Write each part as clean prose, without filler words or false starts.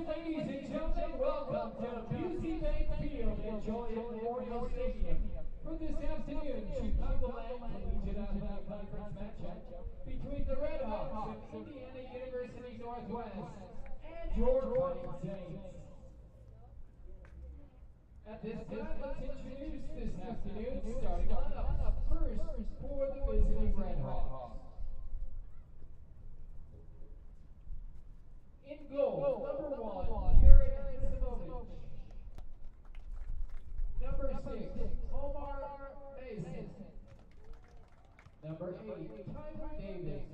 ladies and gentlemen, welcome to Busey Bank Field at Joliet Memorial Stadium for this afternoon's Chicagoland Collegiate Athletic Conference matchup between the Red Hawks of Indiana University Northwest and your Fighting Saints. At this time, let's introduce this afternoon's starting lineup. First, for the visiting Red Hawks. In goal, number 1, Jared Simovich. Number 6, Omar Mason. Number 8, Tyler Davis.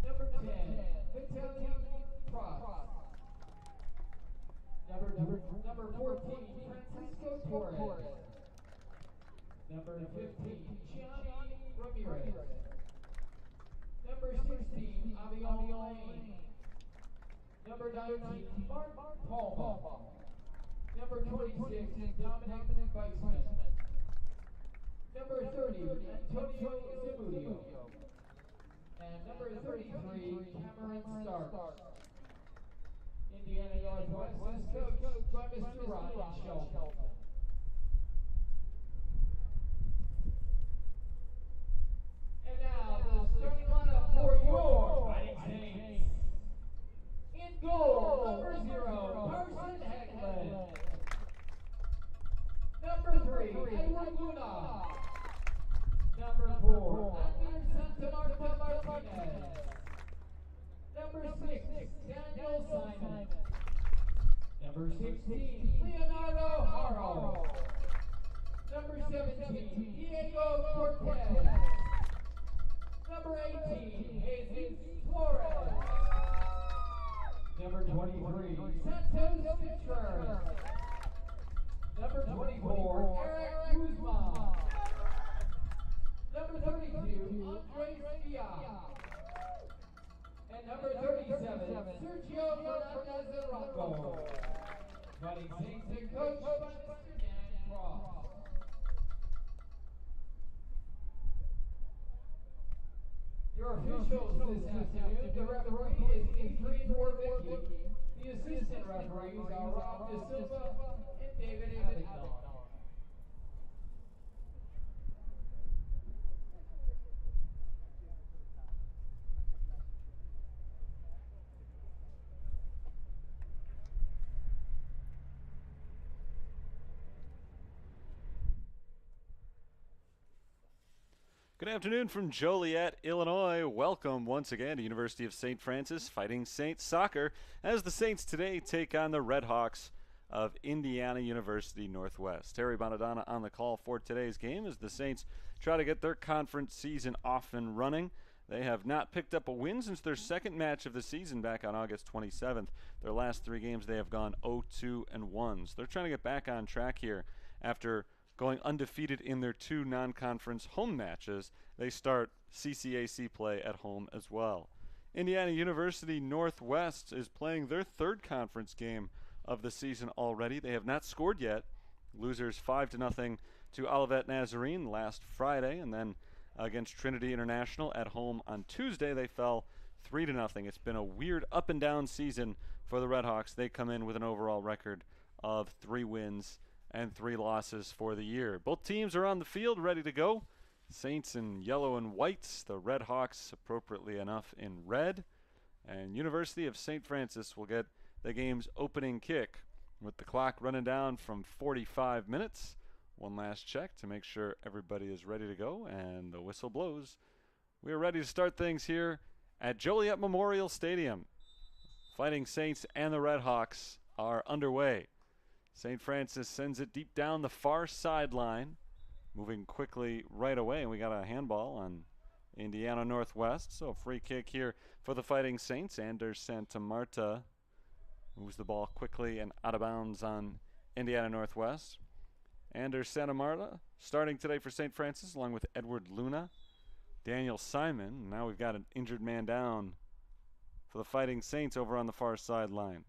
Number 10, Vitaly Prost. Number 14, Francisco Torres. Number 15, Gianni Ramirez. Number 16, Avion Lane. Number 19, Mark Palma. Number 26, Dominic Weissman. Number 30, Antonio Zamudio. And number 33, Cameron Stark. Indiana Northwest is coached by Mr. Ryan Shelton. And now, the starting lineup for your Fighting Saints. In goal, number 0, Carson Hagman. Number 3, Edward Luna. Number 4, Amir Santa Marta Martinez. Number 6, Daniel Simon. Number 16, Leonardo Haro. Number 17, Diego Cortez. Number 18, Jesus Flores. Number 23, Santos Contreras. Number 24, Eric Guzman. Number 32, Andres Diaz. And number 37, Sergio Fernandez Rocco. Fighting Saints and coached by Mr. Dan Cross. Your officials this afternoon, the referee is Adrian Warvicki. The assistant referees are Rob De Silva and David Avignon. Good afternoon from Joliet, Illinois. Welcome once again to University of St. Francis Fighting Saints Soccer as the Saints today take on the Red Hawks of Indiana University Northwest. Terry Bonadonna on the call for today's game as the Saints try to get their conference season off and running. They have not picked up a win since their second match of the season back on August 27th. Their last 3 games they have gone 0-2-1. So they're trying to get back on track here after going undefeated in their 2 non-conference home matches. They start CCAC play at home as well. Indiana University Northwest is playing their 3rd conference game of the season already. They have not scored yet. Losers 5-0 to Olivet Nazarene last Friday, and then against Trinity International at home on Tuesday they fell 3-0. It's been a weird up and down season for the Red Hawks. They come in with an overall record of 3 wins and 3 losses for the year. Both teams are on the field ready to go. Saints in yellow and whites, the Red Hawks appropriately enough in red, and University of St. Francis will get the game's opening kick with the clock running down from 45 minutes. One last check to make sure everybody is ready to go, and the whistle blows. We are ready to start things here at Joliet Memorial Stadium. Fighting Saints and the Red Hawks are underway. St. Francis sends it deep down the far sideline, moving quickly right away, and we got a handball on Indiana Northwest. So a free kick here for the Fighting Saints. Anders Santa Marta moves the ball quickly and out of bounds on Indiana Northwest. Anders Santa Marta starting today for St. Francis along with Edward Luna, Daniel Simon. Now we've got an injured man down for the Fighting Saints over on the far sideline.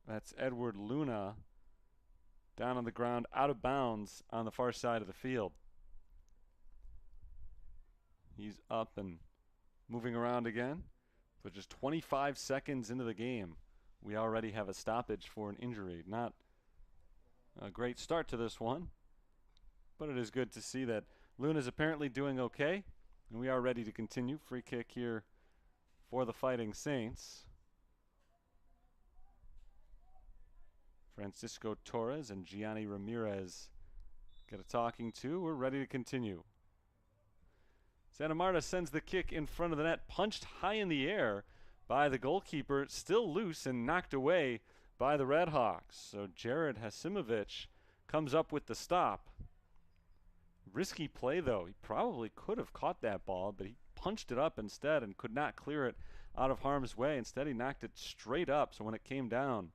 That's Edward Luna down on the ground, out of bounds on the far side of the field. He's up and moving around again. But just 25 seconds into the game, we already have a stoppage for an injury. Not a great start to this one, but it is good to see that Luna's apparently doing okay, and we are ready to continue. Free kick here for the Fighting Saints. Francisco Torres and Gianni Ramirez get a talking to. We're ready to continue. Santa Marta sends the kick in front of the net, punched high in the air by the goalkeeper, still loose and knocked away by the Redhawks. So Jared Hasimovich comes up with the stop. Risky play, though. He probably could have caught that ball, but he punched it up instead and could not clear it out of harm's way. Instead, he knocked it straight up, so when it came down,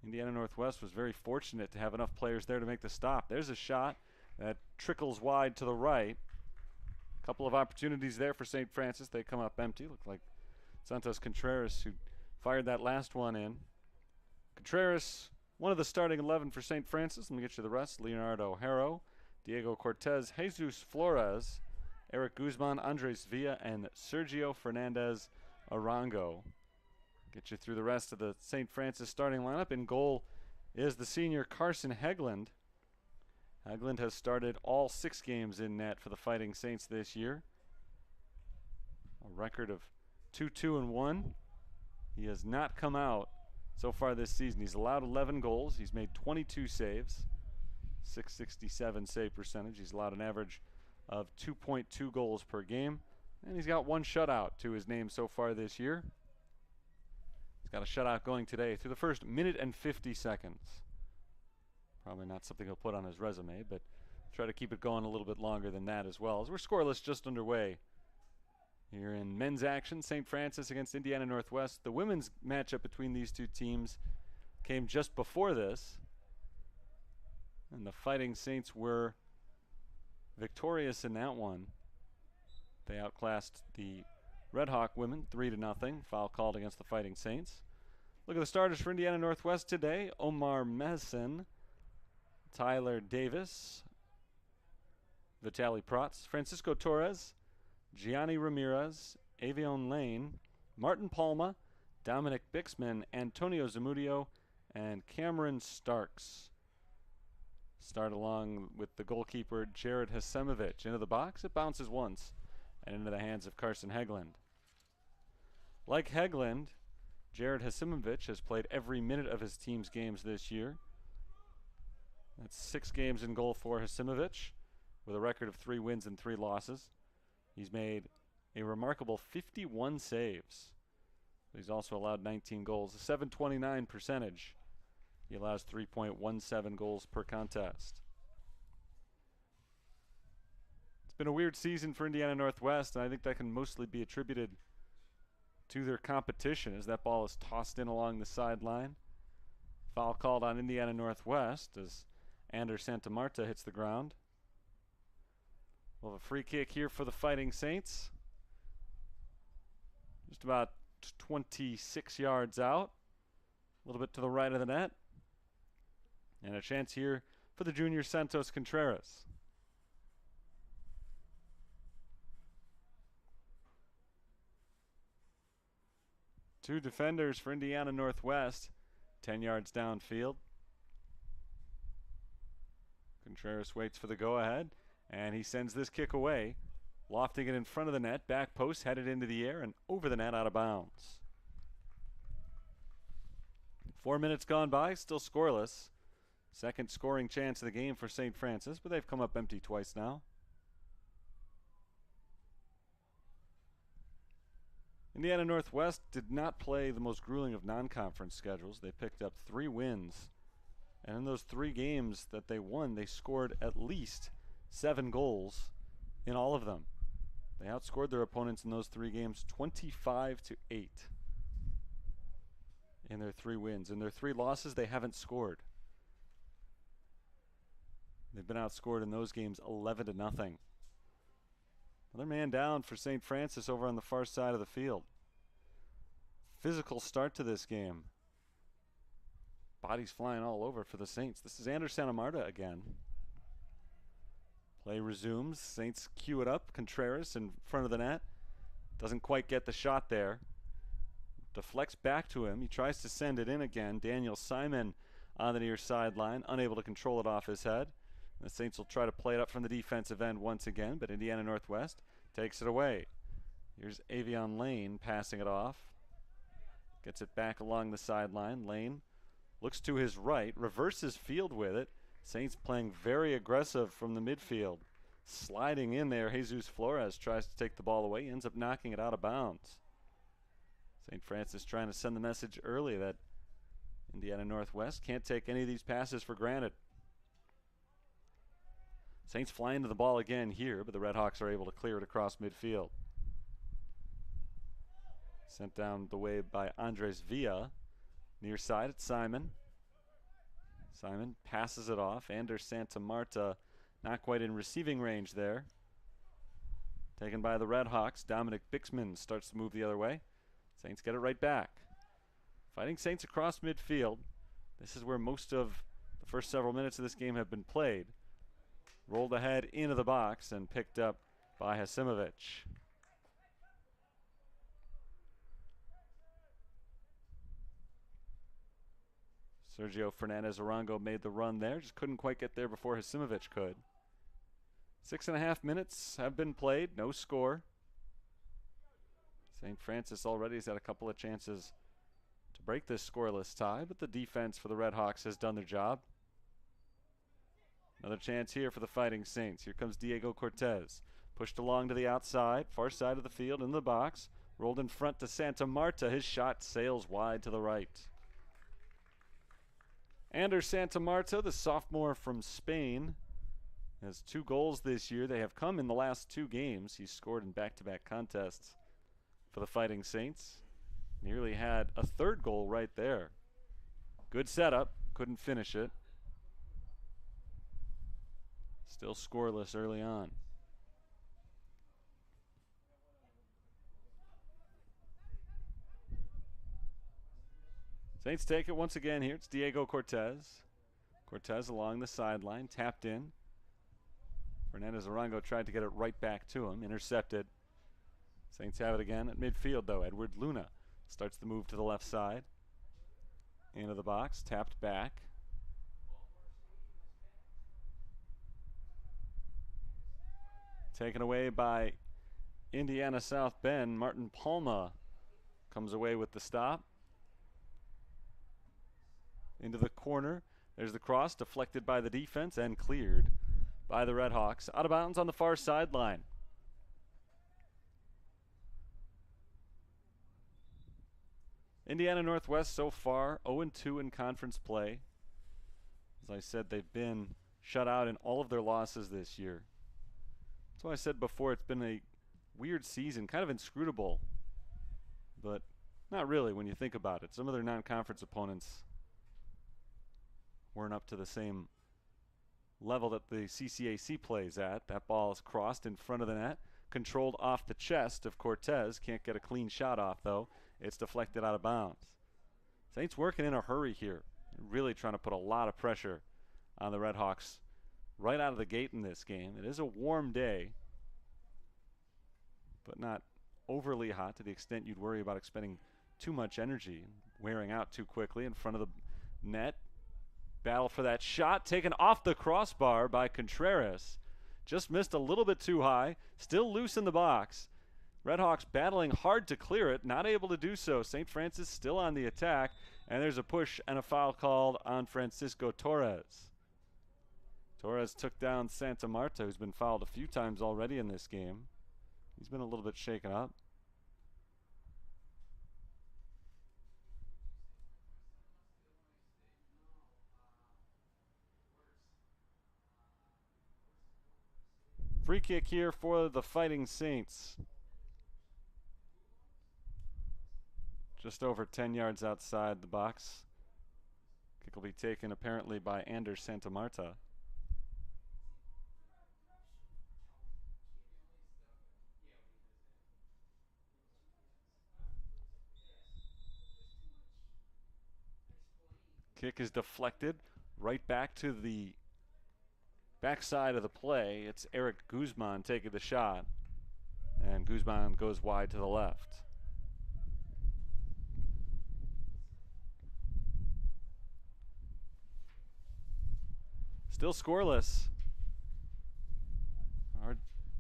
Indiana Northwest was very fortunate to have enough players there to make the stop. There's a shot that trickles wide to the right. A couple of opportunities there for St. Francis. They come up empty. Looked like Santos Contreras who fired that last one in. Contreras, one of the starting 11 for St. Francis. Let me get you the rest. Leonardo Haro, Diego Cortez, Jesus Flores, Eric Guzman, Andres Villa, and Sergio Fernandez Arango. Get you through the rest of the St. Francis starting lineup. In goal is the senior Carson Hegland. Hegland has started all 6 games in net for the Fighting Saints this year. A record of 2-2-1. He has not come out so far this season. He's allowed 11 goals. He's made 22 saves. 667 save percentage. He's allowed an average of 2.2 goals per game. And he's got 1 shutout to his name so far this year. He's got a shutout going today through the first minute and 50 seconds. Probably not something he'll put on his resume, but try to keep it going a little bit longer than that as well. As we're scoreless just underway here in men's action, St. Francis against Indiana Northwest. The women's matchup between these two teams came just before this, and the Fighting Saints were victorious in that one. They outclassed the Red Hawk women 3-0. Foul called against the Fighting Saints. Look at the starters for Indiana Northwest today. Omar Messin, Tyler Davis, Vitaly Protz, Francisco Torres, Gianni Ramirez, Avion Lane, Martin Palma, Dominic Bixman, Antonio Zamudio, and Cameron Starks. Start along with the goalkeeper Jared Hasimovich. Into the box, it bounces once and into the hands of Carson Hegland. Like Hegland, Jared Hasimovich has played every minute of his team's games this year. That's 6 games in goal for Hasimovich, with a record of 3 wins and 3 losses. He's made a remarkable 51 saves. He's also allowed 19 goals, a .729 percentage. He allows 3.17 goals per contest. It's been a weird season for Indiana Northwest, and I think that can mostly be attributed to their competition as that ball is tossed in along the sideline. Foul called on Indiana Northwest as Anders Santa Marta hits the ground. We'll have a free kick here for the Fighting Saints. Just about 26 yards out. A little bit to the right of the net. And a chance here for the junior Santos Contreras. Two defenders for Indiana Northwest. 10 yards downfield. Contreras waits for the go-ahead, and he sends this kick away, lofting it in front of the net. Back post headed into the air and over the net out of bounds. 4 minutes gone by, still scoreless. Second scoring chance of the game for St. Francis, but they've come up empty twice now. Indiana Northwest did not play the most grueling of non-conference schedules. They picked up 3 wins. And in those 3 games that they won, they scored at least 7 goals in all of them. They outscored their opponents in those 3 games 25-8 in their 3 wins. In their 3 losses, they haven't scored. They've been outscored in those games 11-0. Another man down for St. Francis over on the far side of the field. Physical start to this game. Bodies flying all over for the Saints. This is Anders Santa Marta again. Play resumes. Saints cue it up. Contreras in front of the net. Doesn't quite get the shot there. Deflects back to him. He tries to send it in again. Daniel Simon on the near sideline, unable to control it off his head. The Saints will try to play it up from the defensive end once again, but Indiana Northwest takes it away. Here's Avion Lane passing it off. Gets it back along the sideline. Lane looks to his right, reverses field with it. Saints playing very aggressive from the midfield. Sliding in there, Jesus Flores tries to take the ball away, ends up knocking it out of bounds. St. Francis trying to send the message early that Indiana Northwest can't take any of these passes for granted. Saints fly into the ball again here, but the Redhawks are able to clear it across midfield. Sent down the way by Andres Villa. Near side at Simon. Simon passes it off. Anders Santa Marta not quite in receiving range there. Taken by the Redhawks. Dominic Bixman starts to move the other way. Saints get it right back. Fighting Saints across midfield. This is where most of the first several minutes of this game have been played. Rolled ahead into the box and picked up by Hasimovic. Sergio Fernandez Arango made the run there. Just couldn't quite get there before Hasimovic could. 6.5 minutes have been played. No score. St. Francis already has had a couple of chances to break this scoreless tie, but the defense for the Redhawks has done their job. Another chance here for the Fighting Saints. Here comes Diego Cortez. Pushed along to the outside, far side of the field, in the box. Rolled in front to Santa Marta. His shot sails wide to the right. Anders Santa Marta, the sophomore from Spain, has 2 goals this year. They have come in the last 2 games. He's scored in back-to-back contests for the Fighting Saints. Nearly had a 3rd goal right there. Good setup, couldn't finish it. Still scoreless early on. Saints take it once again here. It's Diego Cortez. Cortez along the sideline, tapped in. Fernandez Arango tried to get it right back to him, intercepted. Saints have it again at midfield though. Edward Luna starts the move to the left side. Into the box, tapped back. Taken away by Indiana South Bend. Martin Palma comes away with the stop. Into the corner. There's the cross, deflected by the defense and cleared by the Redhawks. Out of bounds on the far sideline. Indiana Northwest so far 0-2 in conference play. As I said, they've been shut out in all of their losses this year. That's why I said before, it's been a weird season, kind of inscrutable, but not really when you think about it. Some of their non-conference opponents weren't up to the same level that the CCAC plays at. That ball is crossed in front of the net, controlled off the chest of Cortez. Can't get a clean shot off though. It's deflected out of bounds. Saints working in a hurry here, really trying to put a lot of pressure on the Redhawks right out of the gate in this game. It is a warm day, but not overly hot to the extent you'd worry about expending too much energy, wearing out too quickly in front of the net. Battle for that shot, taken off the crossbar by Contreras. Just missed a little bit too high, still loose in the box. Redhawks battling hard to clear it, not able to do so. St. Francis still on the attack, and there's a push and a foul called on Francisco Torres. Torres took down Santa Marta, who's been fouled a few times already in this game. He's been a little bit shaken up. Free kick here for the Fighting Saints. Just over 10 yards outside the box. Kick will be taken apparently by Anders Santa Marta. Kick is deflected right back to the backside of the play. It's Eric Guzman taking the shot. And Guzman goes wide to the left. Still scoreless. Our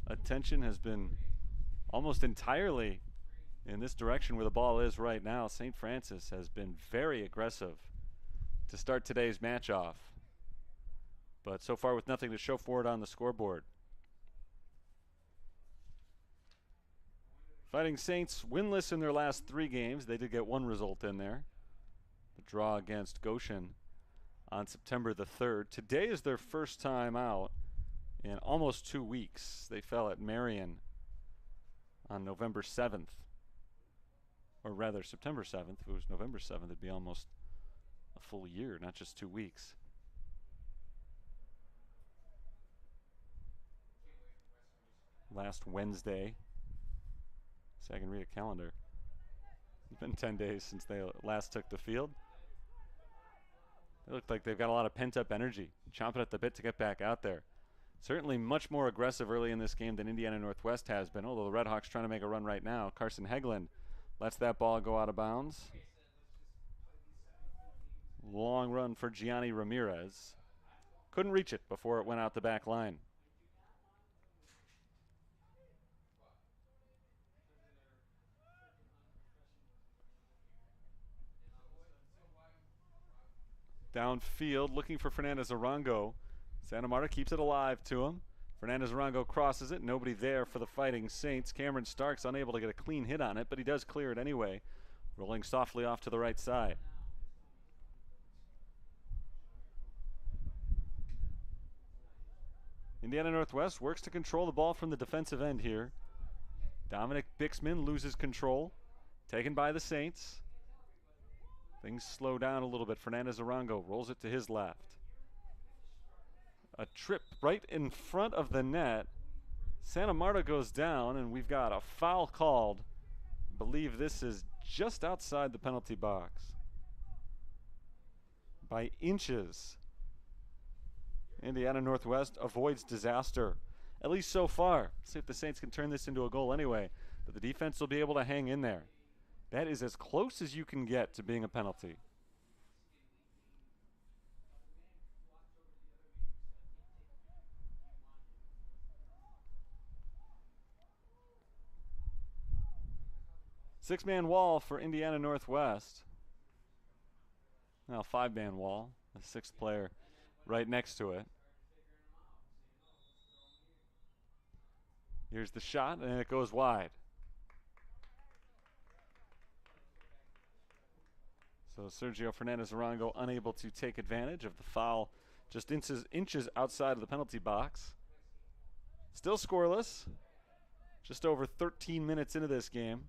attention has been almost entirely in this direction where the ball is right now. St. Francis has been very aggressive to start today's match off, but so far with nothing to show for it on the scoreboard. Fighting Saints winless in their last 3 games. They did get one result in there, the draw against Goshen on September the 3rd. Today is their first time out in almost 2 weeks. They fell at Marion on November 7th, or rather September 7th. If it was November 7th, it'd be almost a full year, not just 2 weeks. Last Wednesday. So I can read a calendar. It's been 10 days since they last took the field. They look like they've got a lot of pent-up energy, chomping at the bit to get back out there. Certainly much more aggressive early in this game than Indiana Northwest has been, although the Redhawks trying to make a run right now. Carson Hegland lets that ball go out of bounds. Long run for Gianni Ramirez. Couldn't reach it before it went out the back line. Downfield, looking for Fernandez Arango. Santa Marta keeps it alive to him. Fernandez Arango crosses it. Nobody there for the Fighting Saints. Cameron Starks unable to get a clean hit on it, but he does clear it anyway, rolling softly off to the right side. Indiana Northwest works to control the ball from the defensive end here. Dominic Bixman loses control. Taken by the Saints. Things slow down a little bit. Fernandez Arango rolls it to his left. A trip right in front of the net. Santa Marta goes down, and we've got a foul called. I believe this is just outside the penalty box. By inches. Indiana Northwest avoids disaster, at least so far. See if the Saints can turn this into a goal anyway, but the defense will be able to hang in there. That is as close as you can get to being a penalty. Six-man wall for Indiana Northwest. Now 5-man wall, the 6th player right next to it. Here's the shot, and it goes wide. So Sergio Fernandez Arango unable to take advantage of the foul just inches outside of the penalty box. Still scoreless. Just over 13 minutes into this game.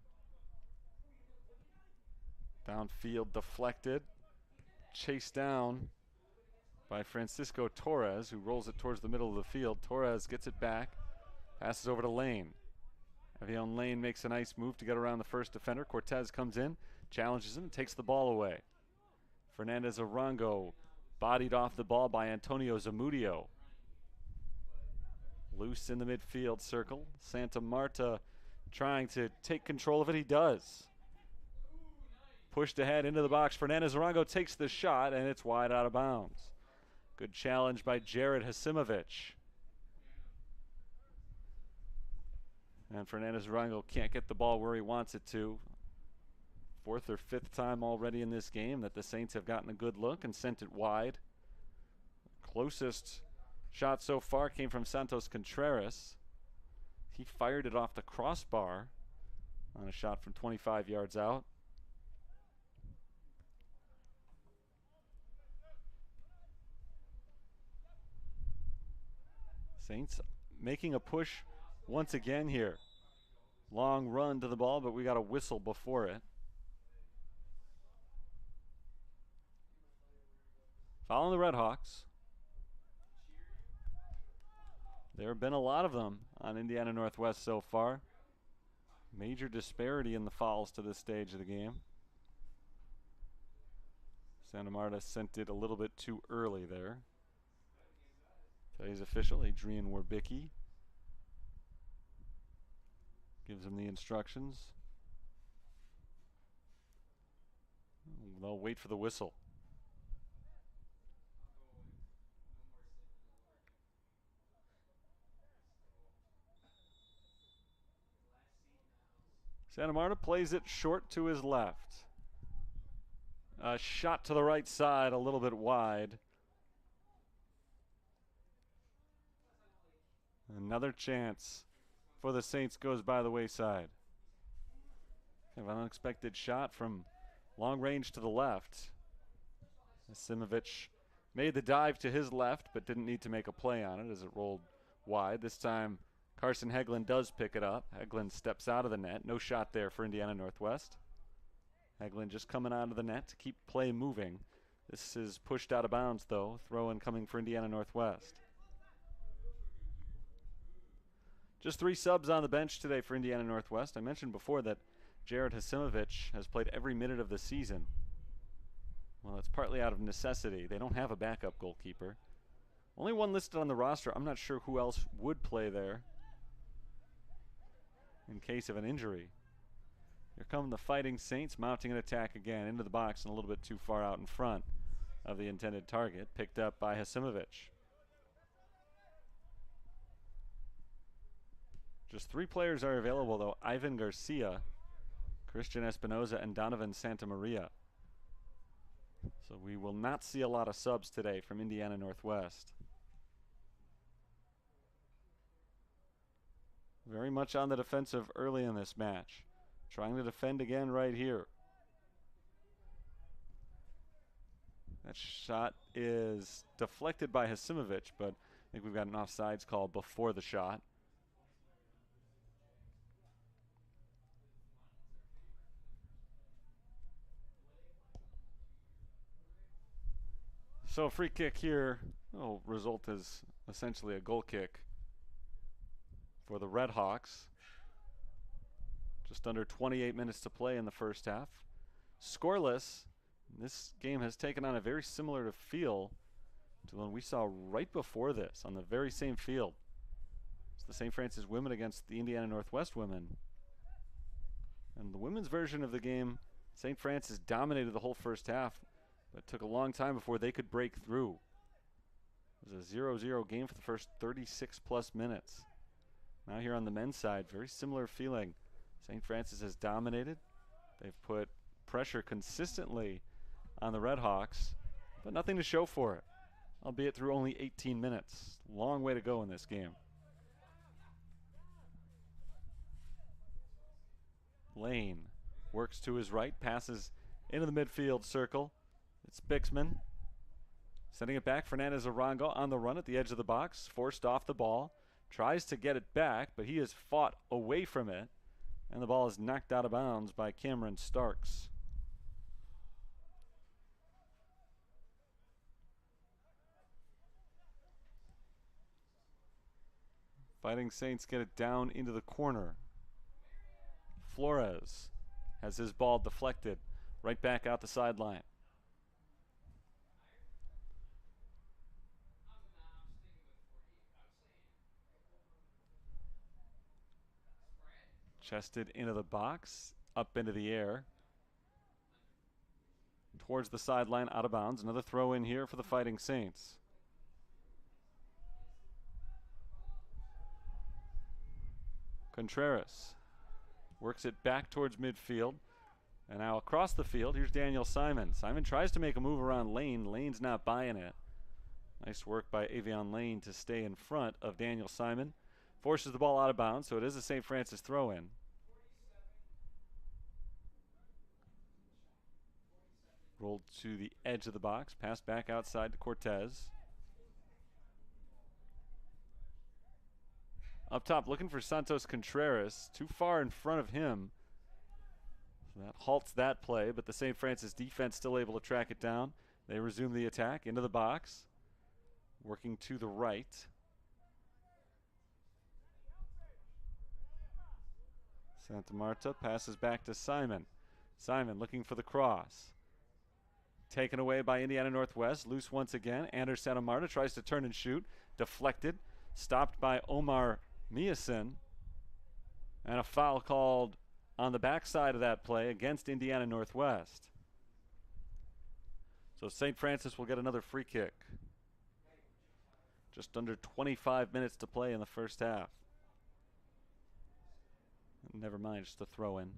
Downfield deflected. Chased down by Francisco Torres, who rolls it towards the middle of the field. Torres gets it back. Passes over to Lane. Avion Lane makes a nice move to get around the first defender. Cortez comes in, challenges him, takes the ball away. Fernandez Arango bodied off the ball by Antonio Zamudio. Loose in the midfield circle. Santa Marta trying to take control of it. He does. Pushed ahead into the box. Fernandez Arango takes the shot, and it's wide out of bounds. Good challenge by Jared Hasimovich. And Fernandez Arango can't get the ball where he wants it to. 4th or 5th time already in this game that the Saints have gotten a good look and sent it wide. Closest shot so far came from Santos Contreras. He fired it off the crossbar on a shot from 25 yards out. Saints making a push once again here. Long run to the ball, but we got a whistle before it. Following the Redhawks. There have been a lot of them on Indiana Northwest so far. Major disparity in the fouls to this stage of the game. Santa Marta sent it a little bit too early there. Today's official, Adrian Werbicki. Gives him the instructions. They'll wait for the whistle. Santa Marta plays it short to his left. A shot to the right side, a little bit wide. Another chance for the Saints goes by the wayside. Kind of an unexpected shot from long range to the left. Simovic made the dive to his left, but didn't need to make a play on it as it rolled wide. This time, Carson Hegland does pick it up. Hegland steps out of the net. No shot there for Indiana Northwest. Hegland just coming out of the net to keep play moving. This is pushed out of bounds, though. Throw-in coming for Indiana Northwest. Just 3 subs on the bench today for Indiana Northwest. I mentioned before that Jared Hasimovic has played every minute of the season. Well, it's partly out of necessity. They don't have a backup goalkeeper. Only one listed on the roster. I'm not sure who else would play there in case of an injury. Here come the Fighting Saints mounting an attack again into the box and a little bit too far out in front of the intended target. Picked up by Hasimovic. Just 3 players are available, though. Ivan Garcia, Christian Espinoza, and Donovan Santamaria. So we will not see a lot of subs today from Indiana Northwest. Very much on the defensive early in this match. Trying to defend again right here. That shot is deflected by Hasimovic, but I think we've got an offsides call before the shot. So a free kick here will result as essentially a goal kick for the Red Hawks. Just under 28 minutes to play in the first half. Scoreless. This game has taken on a very similar feel to the one we saw right before this on the very same field. It's the St. Francis women against the Indiana Northwest women. And the women's version of the game, St. Francis dominated the whole first half, but it took a long time before they could break through. It was a 0-0 game for the first 36 plus minutes. Now here on the men's side, very similar feeling. St. Francis has dominated. They've put pressure consistently on the Red Hawks, but nothing to show for it, albeit through only 18 minutes. Long way to go in this game. Lane works to his right, passes into the midfield circle. It's Bixman. Sending it back, Fernandez Arango on the run at the edge of the box, forced off the ball. Tries to get it back, but he has fought away from it. And the ball is knocked out of bounds by Cameron Starks. Fighting Saints get it down into the corner. Flores has his ball deflected right back out the sideline. Chested into the box, up into the air. Towards the sideline, out of bounds. Another throw in here for the Fighting Saints. Contreras works it back towards midfield. And now across the field, here's Daniel Simon. Simon tries to make a move around Lane. Lane's not buying it. Nice work by Avion Lane to stay in front of Daniel Simon. Forces the ball out of bounds, so it is a St. Francis throw-in. Rolled to the edge of the box, passed back outside to Cortez. Up top, looking for Santos Contreras. Too far in front of him. So that halts that play, but the St. Francis defense still able to track it down. They resume the attack into the box. Working to the right. Santa Marta passes back to Simon. Simon looking for the cross. Taken away by Indiana Northwest. Loose once again. Anders Santa Marta tries to turn and shoot. Deflected. Stopped by Omar Miasin. And a foul called on the backside of that play against Indiana Northwest. So St. Francis will get another free kick. Just under 25 minutes to play in the first half. Never mind, just a throw in.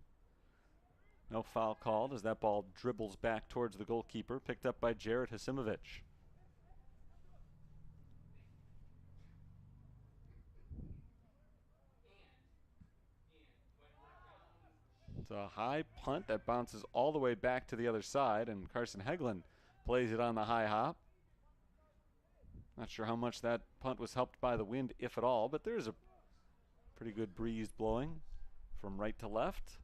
No foul called as that ball dribbles back towards the goalkeeper, picked up by Jared Hasimovich. It's a high punt that bounces all the way back to the other side, and Carson Hegland plays it on the high hop. Not sure how much that punt was helped by the wind, if at all, but there's a pretty good breeze blowing from right to left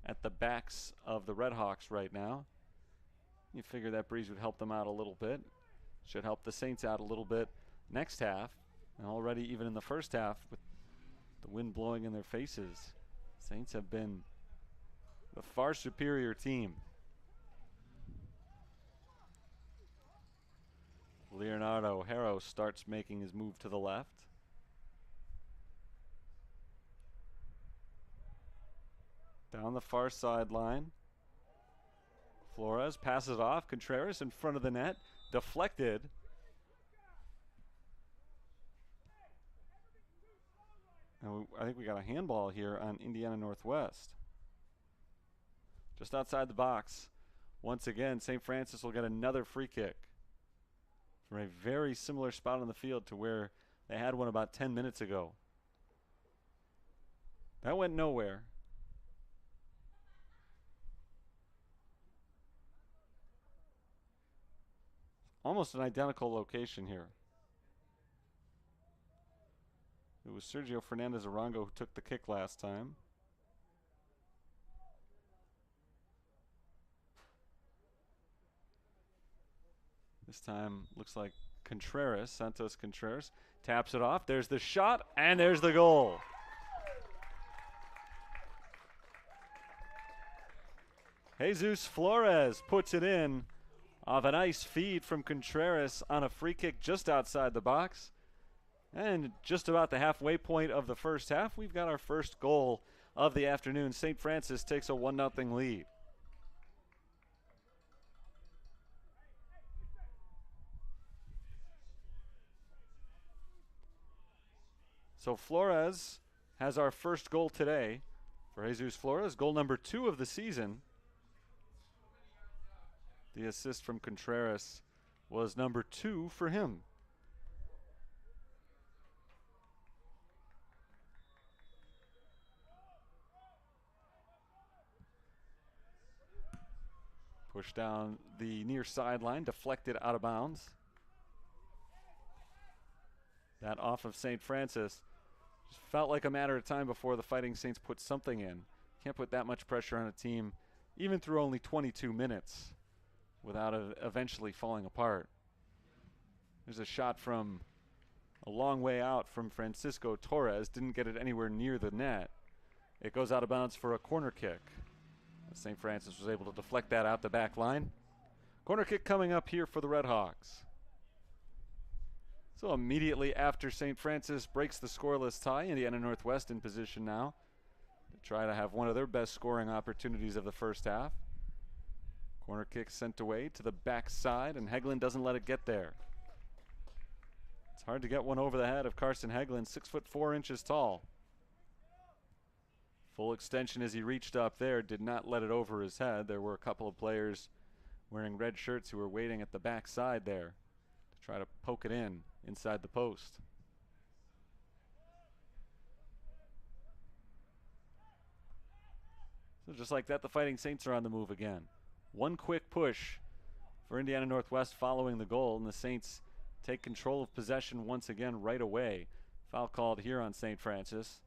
at the backs of the Redhawks right now. You figure that breeze would help them out a little bit. Should help the Saints out a little bit next half. And already even in the first half with the wind blowing in their faces, Saints have been the far superior team. Leonardo Harrow starts making his move to the left. Down the far sideline. Flores passes off. Contreras in front of the net. Deflected. And I think we got a handball here on Indiana Northwest. Just outside the box. Once again, St. Francis will get another free kick from a very similar spot on the field to where they had one about 10 minutes ago. That went nowhere. Almost an identical location here. It was Sergio Fernandez Arango who took the kick last time. This time looks like Contreras, Santos Contreras, taps it off. There's the shot, and there's the goal. Jesus Flores puts it in off a nice feed from Contreras on a free kick just outside the box. And just about the halfway point of the first half, we've got our first goal of the afternoon. St. Francis takes a 1-0 lead. So Flores has our first goal today for Jesus Flores, goal number 2 of the season. The assist from Contreras was number 2 for him. Pushed down the near sideline, deflected out of bounds. That off of St. Francis. Just felt like a matter of time before the Fighting Saints put something in. Can't put that much pressure on a team, even through only 22 minutes, without eventually falling apart. There's a shot from a long way out from Francisco Torres. Didn't get it anywhere near the net. It goes out of bounds for a corner kick. St. Francis was able to deflect that out the back line. Corner kick coming up here for the Redhawks. So immediately after St. Francis breaks the scoreless tie, Indiana Northwest in position now to try to have one of their best scoring opportunities of the first half. Corner kick sent away to the backside, and Hegland doesn't let it get there. It's hard to get one over the head of Carson Hegland, 6'4" tall. Full extension as he reached up there, did not let it over his head. There were a couple of players wearing red shirts who were waiting at the backside there to try to poke it in inside the post. So just like that, the Fighting Saints are on the move again. One quick push for Indiana Northwest following the goal, and the Saints take control of possession once again right away. Foul called here on St. Francis.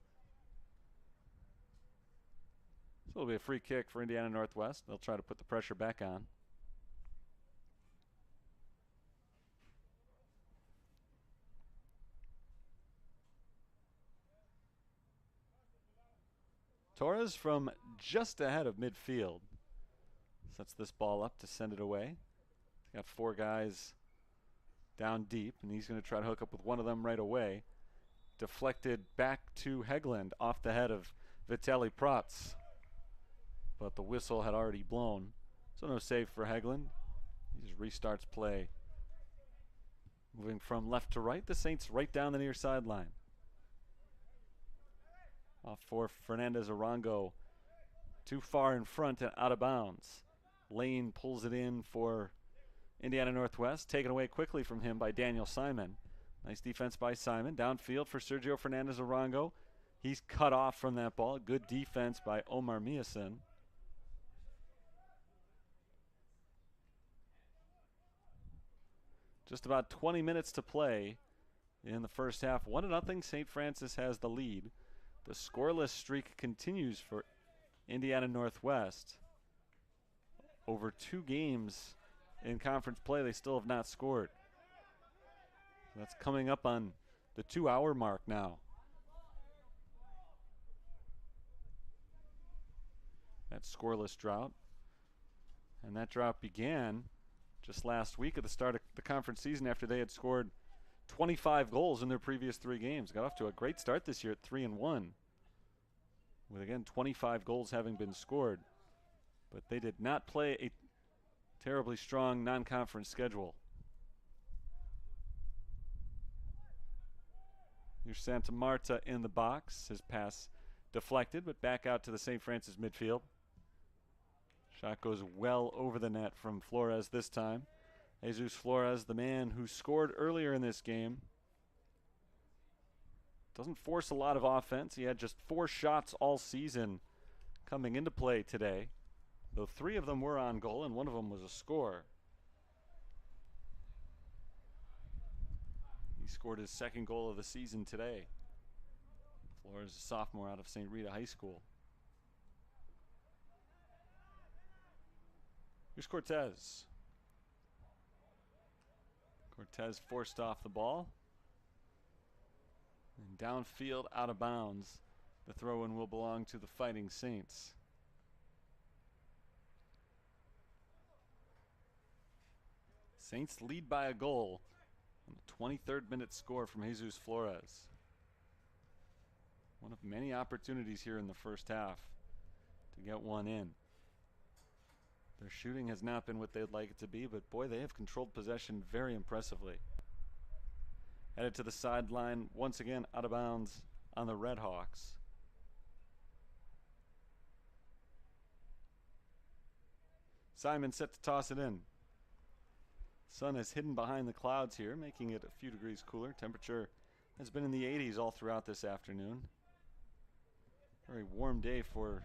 So it'll be a free kick for Indiana Northwest. They'll try to put the pressure back on. Torres from just ahead of midfield sets this ball up to send it away. Got 4 guys down deep, and he's going to try to hook up with one of them right away. deflected back to Hegland off the head of Vitaly Prats. But the whistle had already blown, so no save for Hegland. He just restarts play. Moving from left to right, the Saints right down the near sideline. Off for Fernandez Arango. Too far in front and out of bounds. Lane pulls it in for Indiana Northwest. Taken away quickly from him by Daniel Simon. Nice defense by Simon. Downfield for Sergio Fernandez Arango. He's cut off from that ball. Good defense by Omar Miasin. Just about 20 minutes to play in the first half. 1-0. St. Francis has the lead. The scoreless streak continues for Indiana Northwest. Over 2 games in conference play, they still have not scored. That's coming up on the 2-hour mark now. That scoreless drought. And that drought began just last week at the start of the conference season after they had scored 25 goals in their previous 3 games. Got off to a great start this year at 3-1. With, again, 25 goals having been scored. But they did not play a terribly strong non-conference schedule. Here's Santa Marta in the box. His pass deflected, but back out to the St. Francis midfield. Shot goes well over the net from Flores this time. Jesus Flores, the man who scored earlier in this game. Doesn't force a lot of offense. He had just 4 shots all season coming into play today, though 3 of them were on goal and 1 of them was a score. He scored his 2nd goal of the season today. Flores is a sophomore out of St. Rita High School. Here's Cortez. Cortez forced off the ball. And downfield, out of bounds. The throw-in will belong to the Fighting Saints. Saints lead by a goal on the 23rd minute score from Jesus Flores. One of many opportunities here in the first half to get one in. Their shooting has not been what they'd like it to be, but boy, they have controlled possession very impressively. Headed to the sideline, once again out of bounds on the Red Hawks. Simon set to toss it in. Sun is hidden behind the clouds here, making it a few degrees cooler. Temperature has been in the 80s all throughout this afternoon. Very warm day for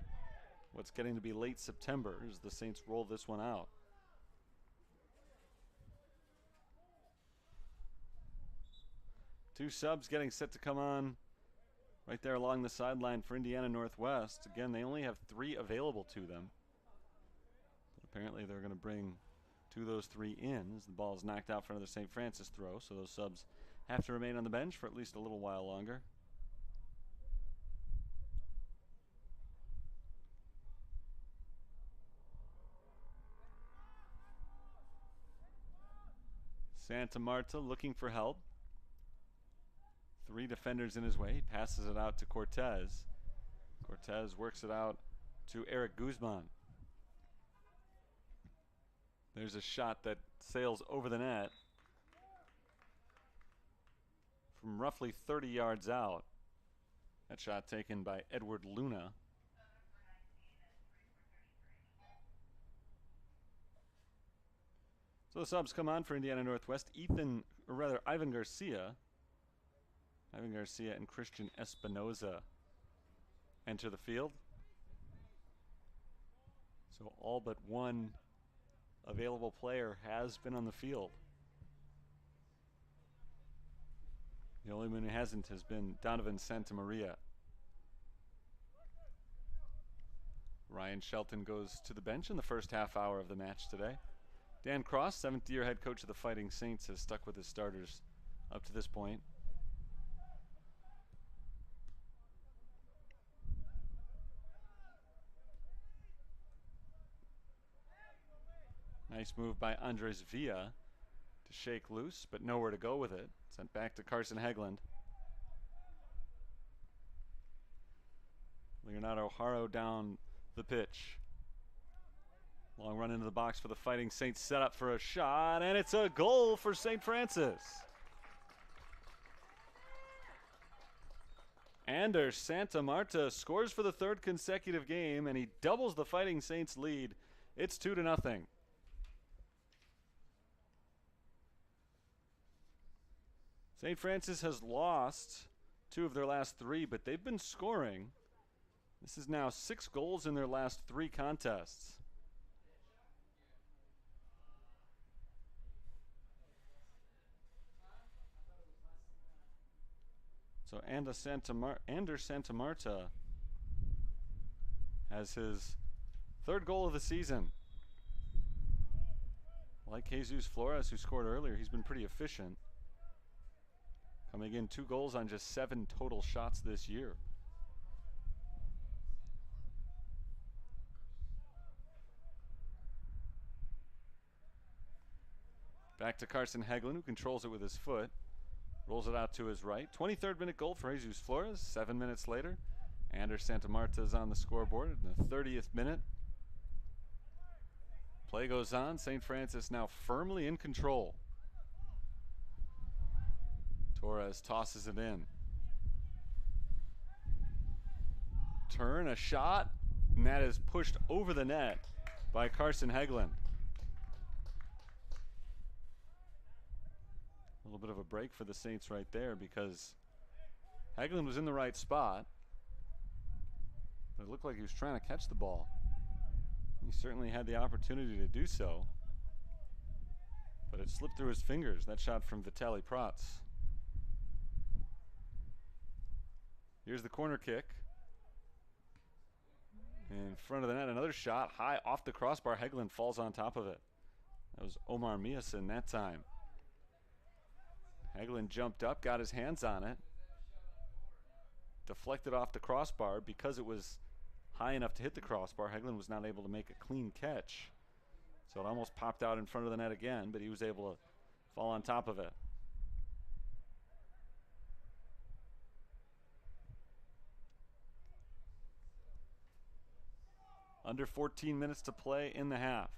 what's getting to be late September as the Saints roll this one out. Two subs getting set to come on right there along the sideline for Indiana Northwest. Again, they only have 3 available to them. But apparently they're going to bring 2 of those 3 in as the ball is knocked out for another St. Francis throw. So those subs have to remain on the bench for at least a little while longer. Santa Marta looking for help. 3 defenders in his way. He passes it out to Cortez. Cortez works it out to Eric Guzman. There's a shot that sails over the net from roughly 30 yards out. That shot taken by Edward Luna. So the subs come on for Indiana Northwest. Ivan Garcia. Ivan Garcia and Christian Espinoza enter the field. So all but one available player has been on the field. The only one who hasn't has been Donovan Santamaria. Ryan Shelton goes to the bench in the first half hour of the match today. Dan Cross, 7th-year head coach of the Fighting Saints, has stuck with his starters up to this point. Nice move by Andres Villa to shake loose, but nowhere to go with it. Sent back to Carson Hegland. Leonardo Haro down the pitch. Long run into the box for the Fighting Saints, set up for a shot, and it's a goal for St. Francis. Ander Santa Marta scores for the third consecutive game, and he doubles the Fighting Saints lead. It's 2-0. St. Francis has lost 2 of their last 3, but they've been scoring. This is now 6 goals in their last 3 contests. So Ander Santa Marta has his 3rd goal of the season. Like Jesus Flores, who scored earlier, he's been pretty efficient. Coming in 2 goals on just 7 total shots this year. Back to Carson Hagelin, who controls it with his foot. Rolls it out to his right. 23rd minute goal for Jesus Flores. 7 minutes later, Ander Santa Marta is on the scoreboard in the 30th minute. Play goes on. St. Francis now firmly in control. Torres tosses it in. Turn, a shot, and that is pushed over the net by Carson Hagelin. A little bit of a break for the Saints right there because Hagelin was in the right spot, but it looked like he was trying to catch the ball. He certainly had the opportunity to do so, but it slipped through his fingers. That shot from Vitaly Prats. Here's the corner kick. In front of the net, another shot high off the crossbar. Hagelin falls on top of it. That was Omar Miasin that time. Hagelin jumped up, got his hands on it, deflected off the crossbar. Because it was high enough to hit the crossbar, Hagelin was not able to make a clean catch. So it almost popped out in front of the net again, but he was able to fall on top of it. Under 14 minutes to play in the half.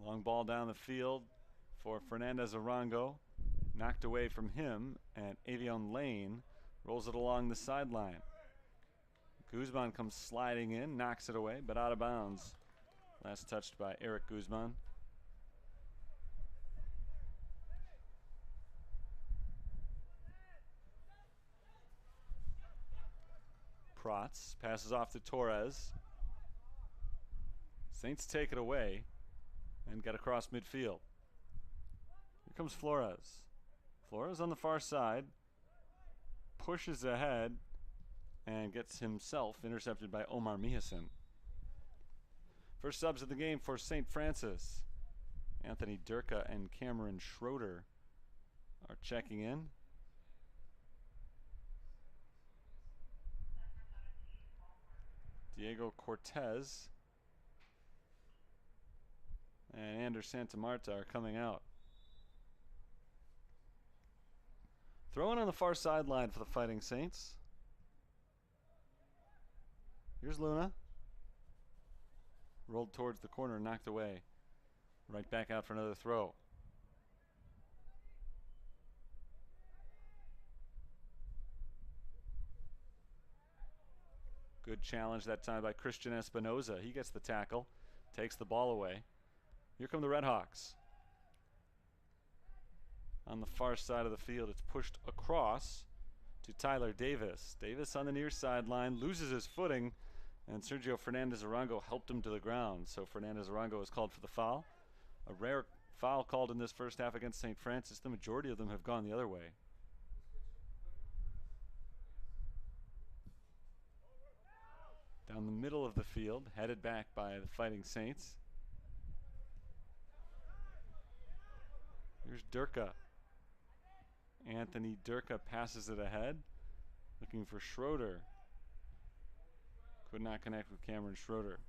Long ball down the field for Fernandez Arango. Knocked away from him, and Avion Lane rolls it along the sideline. Guzman comes sliding in, knocks it away, but out of bounds. Last touched by Eric Guzman. Prats passes off to Torres. Saints take it away and get across midfield. Here comes Flores. Flores on the far side, pushes ahead and gets himself intercepted by Omar Miasin. First subs of the game for St. Francis. Anthony Durka and Cameron Schroeder are checking in. Diego Cortez and Ander Santa Marta are coming out. Throwing on the far sideline for the Fighting Saints. Here's Luna. Rolled towards the corner, knocked away. Right back out for another throw. Good challenge that time by Christian Espinoza. He gets the tackle, takes the ball away. Here come the Red Hawks. On the far side of the field, it's pushed across to Tyler Davis. Davis on the near sideline, loses his footing, and Sergio Fernandez Arango helped him to the ground. So Fernandez Arango is called for the foul. A rare foul called in this first half against St. Francis. The majority of them have gone the other way. Down the middle of the field, headed back by the Fighting Saints. Here's Durka. Anthony Durka passes it ahead, looking for Schroeder. Could not connect with Cameron Schroeder.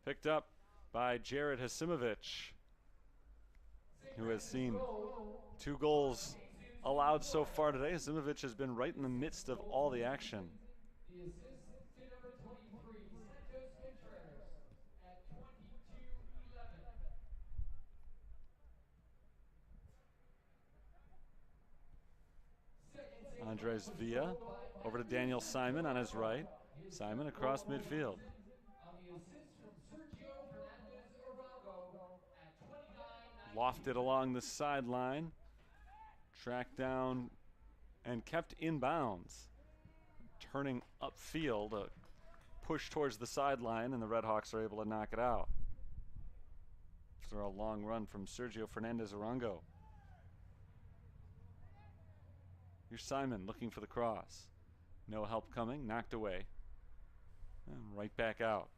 Picked up by Jared Hasimovich, who has seen 2 goals allowed so far today. Zimovic has been right in the midst of all the action. The assist to number 23, Santos Contreras, at 22-11. Andres Villa over to Daniel Simon on his right. Simon across midfield. On the assist from Sergio Fernandez Arango at 29-19. Lofted along the sideline. Tracked down and kept in bounds. Turning upfield, a push towards the sideline, and the Redhawks are able to knock it out. After a long run from Sergio Fernandez Arango. Here's Simon looking for the cross. No help coming, knocked away. And right back out.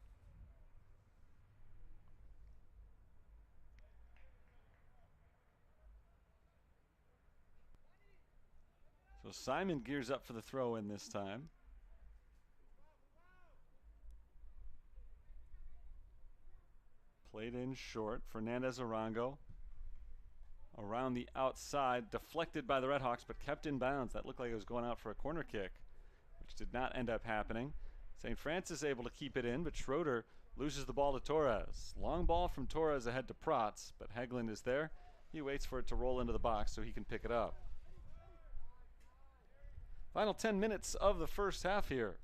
So Simon gears up for the throw in this time. Played in short. Fernandez Arango around the outside, deflected by the Redhawks, but kept in bounds. That looked like it was going out for a corner kick, which did not end up happening. St. Francis able to keep it in, but Schroeder loses the ball to Torres. Long ball from Torres ahead to Protz, but Hegland is there. He waits for it to roll into the box so he can pick it up. Final 10 minutes of the first half here.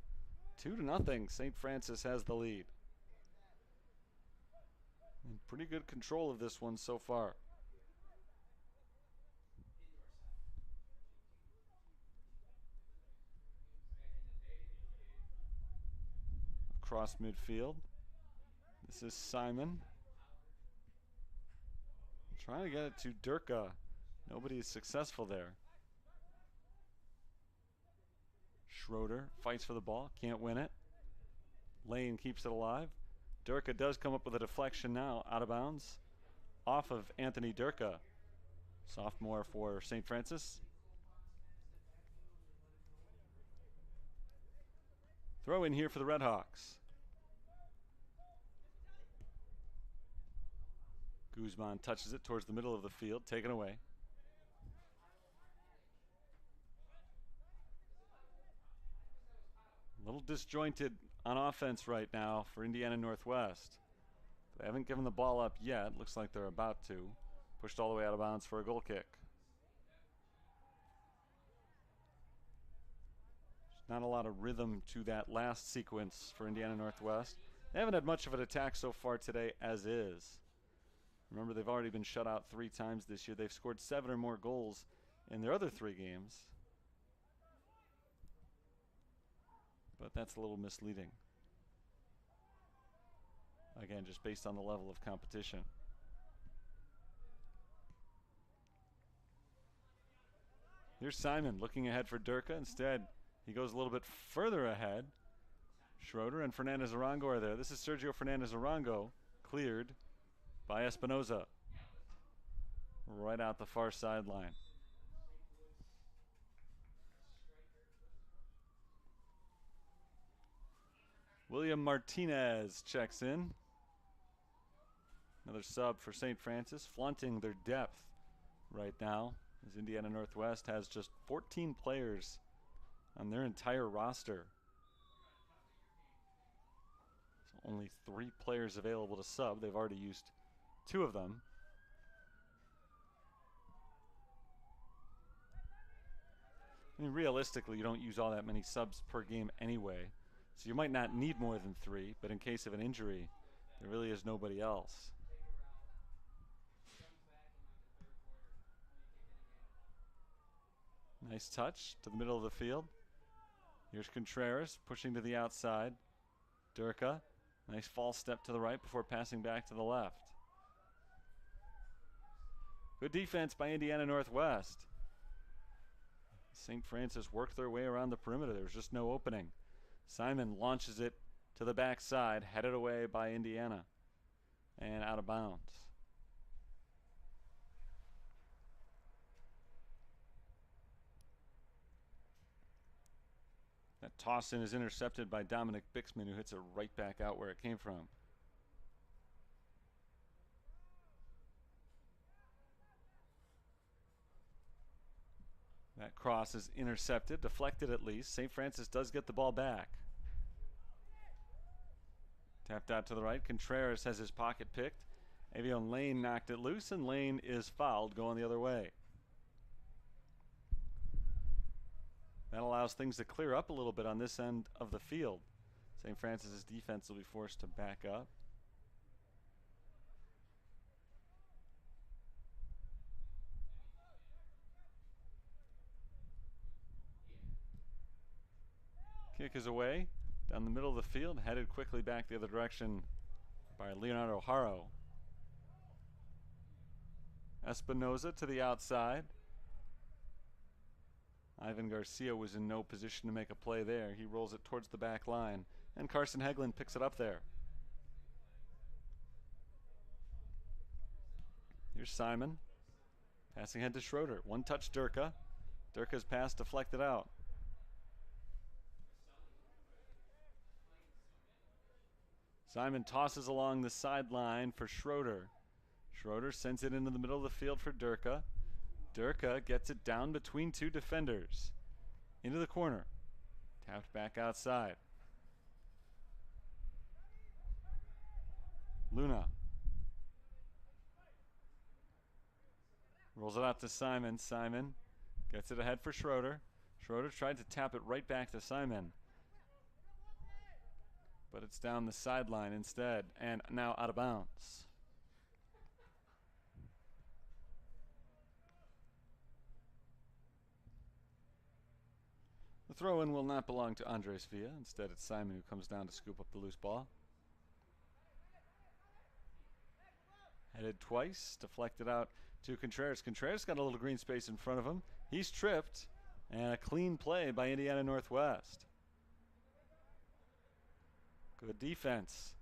2-0. St. Francis has the lead. And pretty good control of this one so far. Across midfield. This is Simon. Trying to get it to Durka. Nobody is successful there. Schroeder fights for the ball, can't win it. Lane keeps it alive. Durka does come up with a deflection now, out of bounds, off of Anthony Durka, sophomore for St. Francis. Throw in here for the Redhawks. Guzman touches it towards the middle of the field, taken away. A little disjointed on offense right now for Indiana Northwest. They haven't given the ball up yet. Looks like they're about to. Pushed all the way out of bounds for a goal kick. There's not a lot of rhythm to that last sequence for Indiana Northwest. They haven't had much of an attack so far today as is. Remember, they've already been shut out 3 times this year. They've scored 7 or more goals in their other 3 games. But that's a little misleading. Again, just based on the level of competition. Here's Simon looking ahead for Durka. Instead, he goes a little bit further ahead. Schroeder and Fernandez Arango are there. This is Sergio Fernandez Arango, cleared by Espinoza. Right out the far sideline. William Martinez checks in. Another sub for St. Francis, flaunting their depth right now, as Indiana Northwest has just 14 players on their entire roster. So only 3 players available to sub. They've already used 2 of them. I mean, realistically, you don't use all that many subs per game anyway. So you might not need more than 3, but in case of an injury, there really is nobody else. Nice touch to the middle of the field. Here's Contreras pushing to the outside. Durka, nice false step to the right before passing back to the left. Good defense by Indiana Northwest. St. Francis worked their way around the perimeter. There was just no opening. Simon launches it to the backside, headed away by Indiana and out of bounds. That toss in is intercepted by Dominic Bixman, who hits it right back out where it came from. That cross is intercepted, deflected at least. St. Francis does get the ball back. Tapped out to the right. Contreras has his pocket picked. Avion Lane knocked it loose, and Lane is fouled going the other way. That allows things to clear up a little bit on this end of the field. St. Francis's defense will be forced to back up. Kick is away down the middle of the field, headed quickly back the other direction by Leonardo Haro. Espinoza to the outside. Ivan Garcia was in no position to make a play there. He rolls it towards the back line, and Carson Hegland picks it up there. Here's Simon. Passing head to Schroeder. One touch Durka. Durka's pass deflected out. Simon tosses along the sideline for Schroeder. Schroeder sends it into the middle of the field for Durka. Durka gets it down between two defenders. Into the corner. Tapped back outside. Luna. Rolls it out to Simon. Simon gets it ahead for Schroeder. Schroeder tried to tap it right back to Simon, but it's down the sideline instead, and now out of bounds. The throw-in will not belong to Andres Villa. Instead, it's Simon who comes down to scoop up the loose ball. Headed twice, deflected out to Contreras. Contreras got a little green space in front of him. He's tripped, and a clean play by Indiana Northwest. Good defense.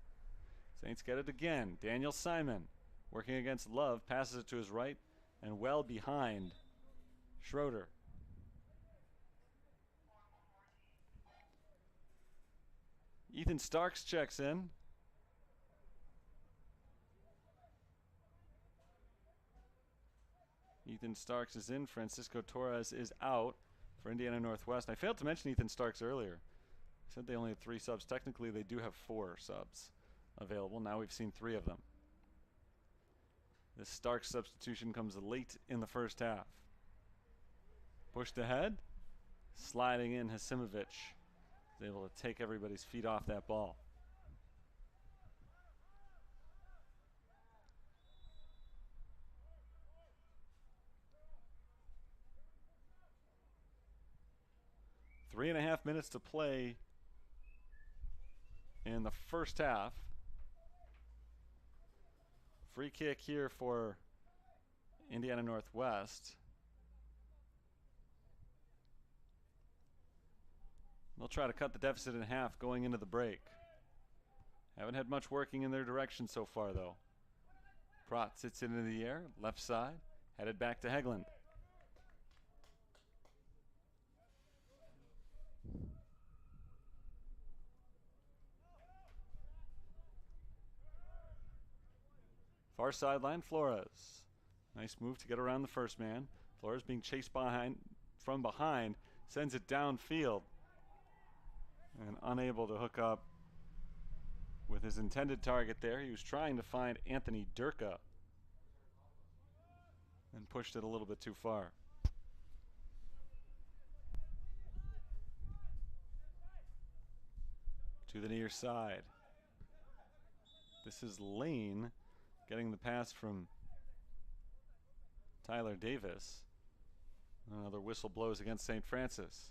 Saints get it again. Daniel Simon working against Love, passes it to his right and well behind Schroeder. Ethan Starks checks in. Ethan Starks is in. Francisco Torres is out for Indiana Northwest. I failed to mention Ethan Starks earlier. I said they only had 3 subs. Technically, they do have 4 subs available. Now we've seen 3 of them. This Starks substitution comes late in the first half. Pushed ahead. Sliding in Hasimovic. Is able to take everybody's feet off that ball. Three and a half minutes to play in the first half. Free kick here for Indiana Northwest. They'll try to cut the deficit in half going into the break. Haven't had much working in their direction so far, though. Prat sits it into the air, left side, headed back to Hegland. Far sideline, Flores. Nice move to get around the first man. Flores being chased from behind, sends it downfield. And unable to hook up with his intended target there. He was trying to find Anthony Durka and pushed it a little bit too far. To the near side. This is Lane getting the pass from Tyler Davis. Another whistle blows against St. Francis.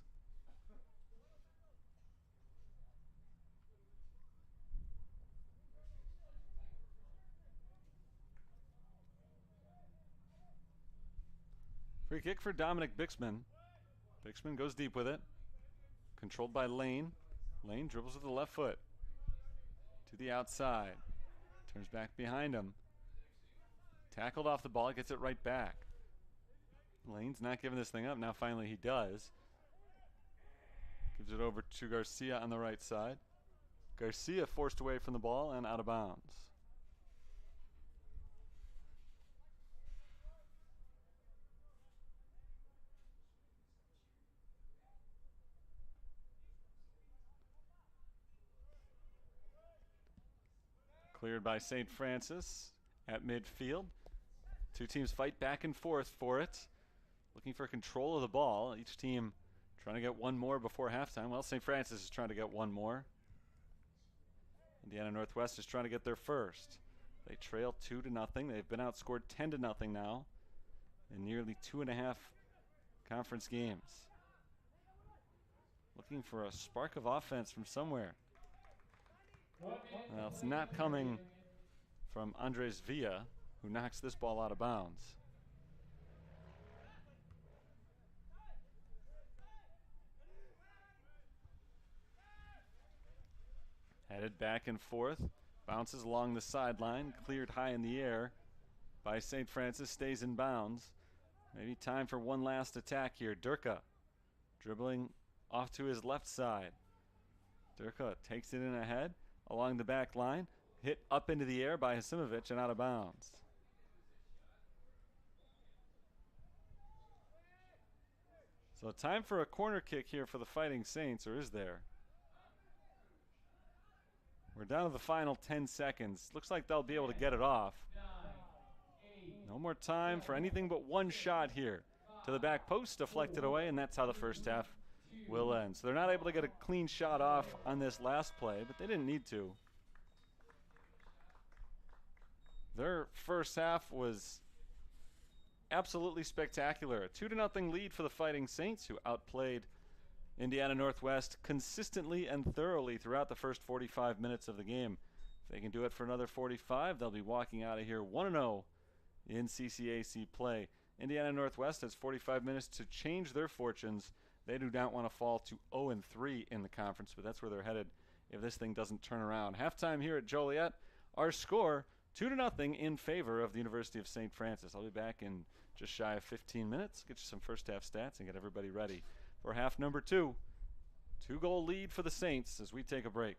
Free kick for Dominic Bixman. Bixman goes deep with it. Controlled by Lane. Lane dribbles with the left foot. To the outside. Turns back behind him. Tackled off the ball. Gets it right back. Lane's not giving this thing up. Now finally he does. Gives it over to Garcia on the right side. Garcia forced away from the ball and out of bounds. Cleared by St. Francis at midfield. Two teams fight back and forth for it, looking for control of the ball. Each team trying to get one more before halftime. Well, St. Francis is trying to get one more. Indiana Northwest is trying to get their first. They trail 2-0. They've been outscored 10-0 now in nearly 2.5 conference games. Looking for a spark of offense from somewhere. Well, it's not coming from Andres Villa, who knocks this ball out of bounds. Headed back and forth, bounces along the sideline, cleared high in the air by St. Francis, stays in bounds. Maybe time for one last attack here. Durka dribbling off to his left side. Durka takes it in ahead along the back line, hit up into the air by Hasimovic and out of bounds. So time for a corner kick here for the Fighting Saints, or is there? We're down to the final 10 seconds. Looks like they'll be able to get it off. No more time for anything but one shot here. To the back post, deflected away, and that's how the first half will end. So they're not able to get a clean shot off on this last play, but they didn't need to. Their first half was absolutely spectacular. A 2-0 lead for the Fighting Saints, who outplayed Indiana Northwest consistently and thoroughly throughout the first 45 minutes of the game. If they can do it for another 45, they'll be walking out of here 1-0 in CCAC play. Indiana Northwest has 45 minutes to change their fortunes. They do not want to fall to 0-3 in the conference, but that's where they're headed if this thing doesn't turn around. Halftime here at Joliet, our score 2-0 in favor of the University of St. Francis. I'll be back in just shy of 15 minutes, get you some first half stats and get everybody ready for half number 2. 2-goal lead for the Saints as we take a break.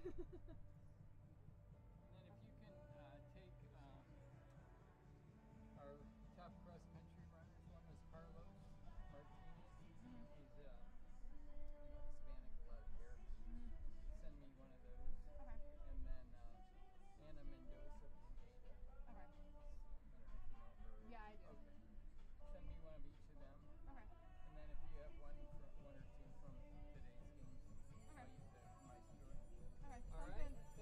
then if you can take our top cross country runners, one was Carlos Martinez. He's Hispanic, a lot of hair. Send me one of those. Okay. And then Anna Mendoza from Ada. Okay. I don't know if you know her. Yeah, I do. Okay. Send me one of each of them. Okay. And then if you have one or two from today's games, I'll use that for my story. Okay. All Sounds right. good.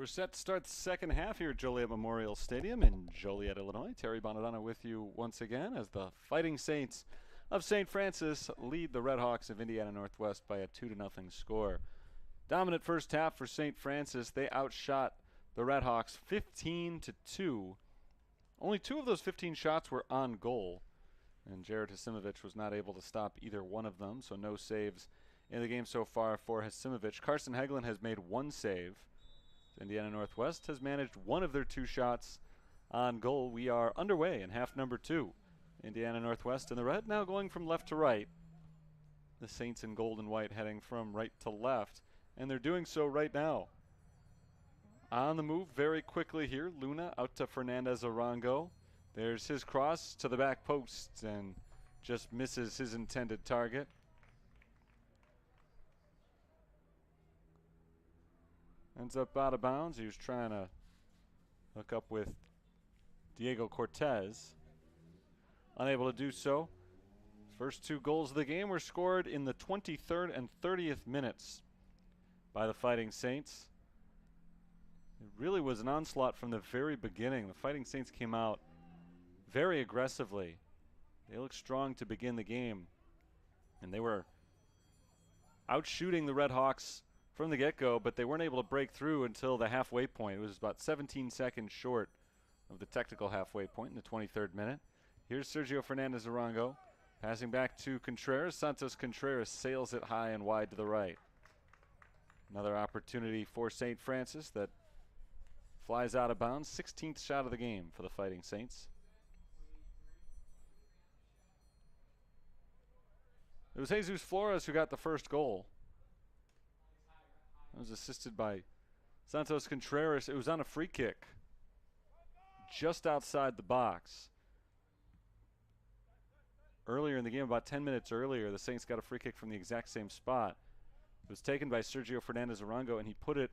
We're set to start the second half here at Joliet Memorial Stadium in Joliet, Illinois. Terry Bonadonna with you once again as the Fighting Saints of St. Francis lead the Redhawks of Indiana Northwest by a 2-0 score. Dominant first half for St. Francis. They outshot the Redhawks 15-2. Only 2 of those 15 shots were on goal, and Jared Hasimovich was not able to stop either one of them, so no saves in the game so far for Hasimovich. Carson Heglin has made 1 save. Indiana Northwest has managed 1 of their 2 shots on goal. We are underway in half number 2. Indiana Northwest in the red, now going from left to right. The Saints in gold and white heading from right to left, and they're doing so right now. On the move very quickly here, Luna out to Fernandez Arango. There's his cross to the back post and just misses his intended target. Ends up out of bounds. He was trying to hook up with Diego Cortez. Unable to do so. First 2 goals of the game were scored in the 23rd and 30th minutes by the Fighting Saints. It really was an onslaught from the very beginning. The Fighting Saints came out very aggressively. They looked strong to begin the game, and they were outshooting the Redhawks from the get-go, but they weren't able to break through until the halfway point. It was about 17 seconds short of the technical halfway point in the 23rd minute. Here's Sergio Fernandez Arango passing back to Contreras. Santos Contreras sails it high and wide to the right. Another opportunity for St. Francis that flies out of bounds. 16th shot of the game for the Fighting Saints. It was Jesus Flores who got the first goal. It was assisted by Santos Contreras. It was on a free kick just outside the box. Earlier in the game, about 10 minutes earlier, the Saints got a free kick from the exact same spot. It was taken by Sergio Fernandez Arango, and he put it,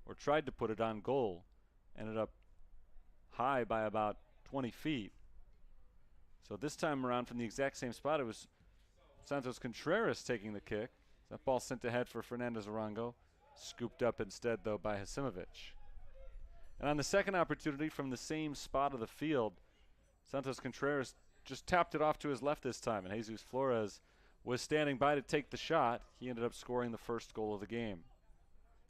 or tried to put it, on goal. Ended up high by about 20 feet. So this time around, from the exact same spot, it was Santos Contreras taking the kick. That ball sent ahead for Fernandez Arango. Scooped up instead, though, by Hasimovich. And on the second opportunity from the same spot of the field, Santos Contreras just tapped it off to his left this time, and Jesus Flores was standing by to take the shot. He ended up scoring the first goal of the game.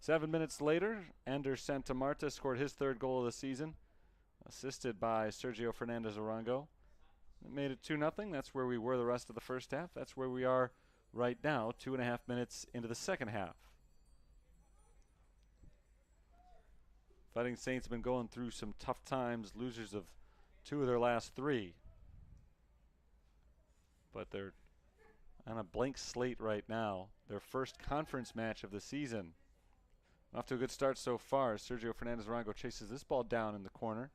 7 minutes later, Ander Santa Marta scored his 3rd goal of the season, assisted by Sergio Fernandez Arango. It made it 2-0. That's where we were the rest of the first half. That's where we are right now, 2.5 minutes into the second half. Fighting Saints have been going through some tough times, losers of 2 of their last 3. But they're on a blank slate right now. Their first conference match of the season. Off to a good start so far. Sergio Fernandez Arango chases this ball down in the corner.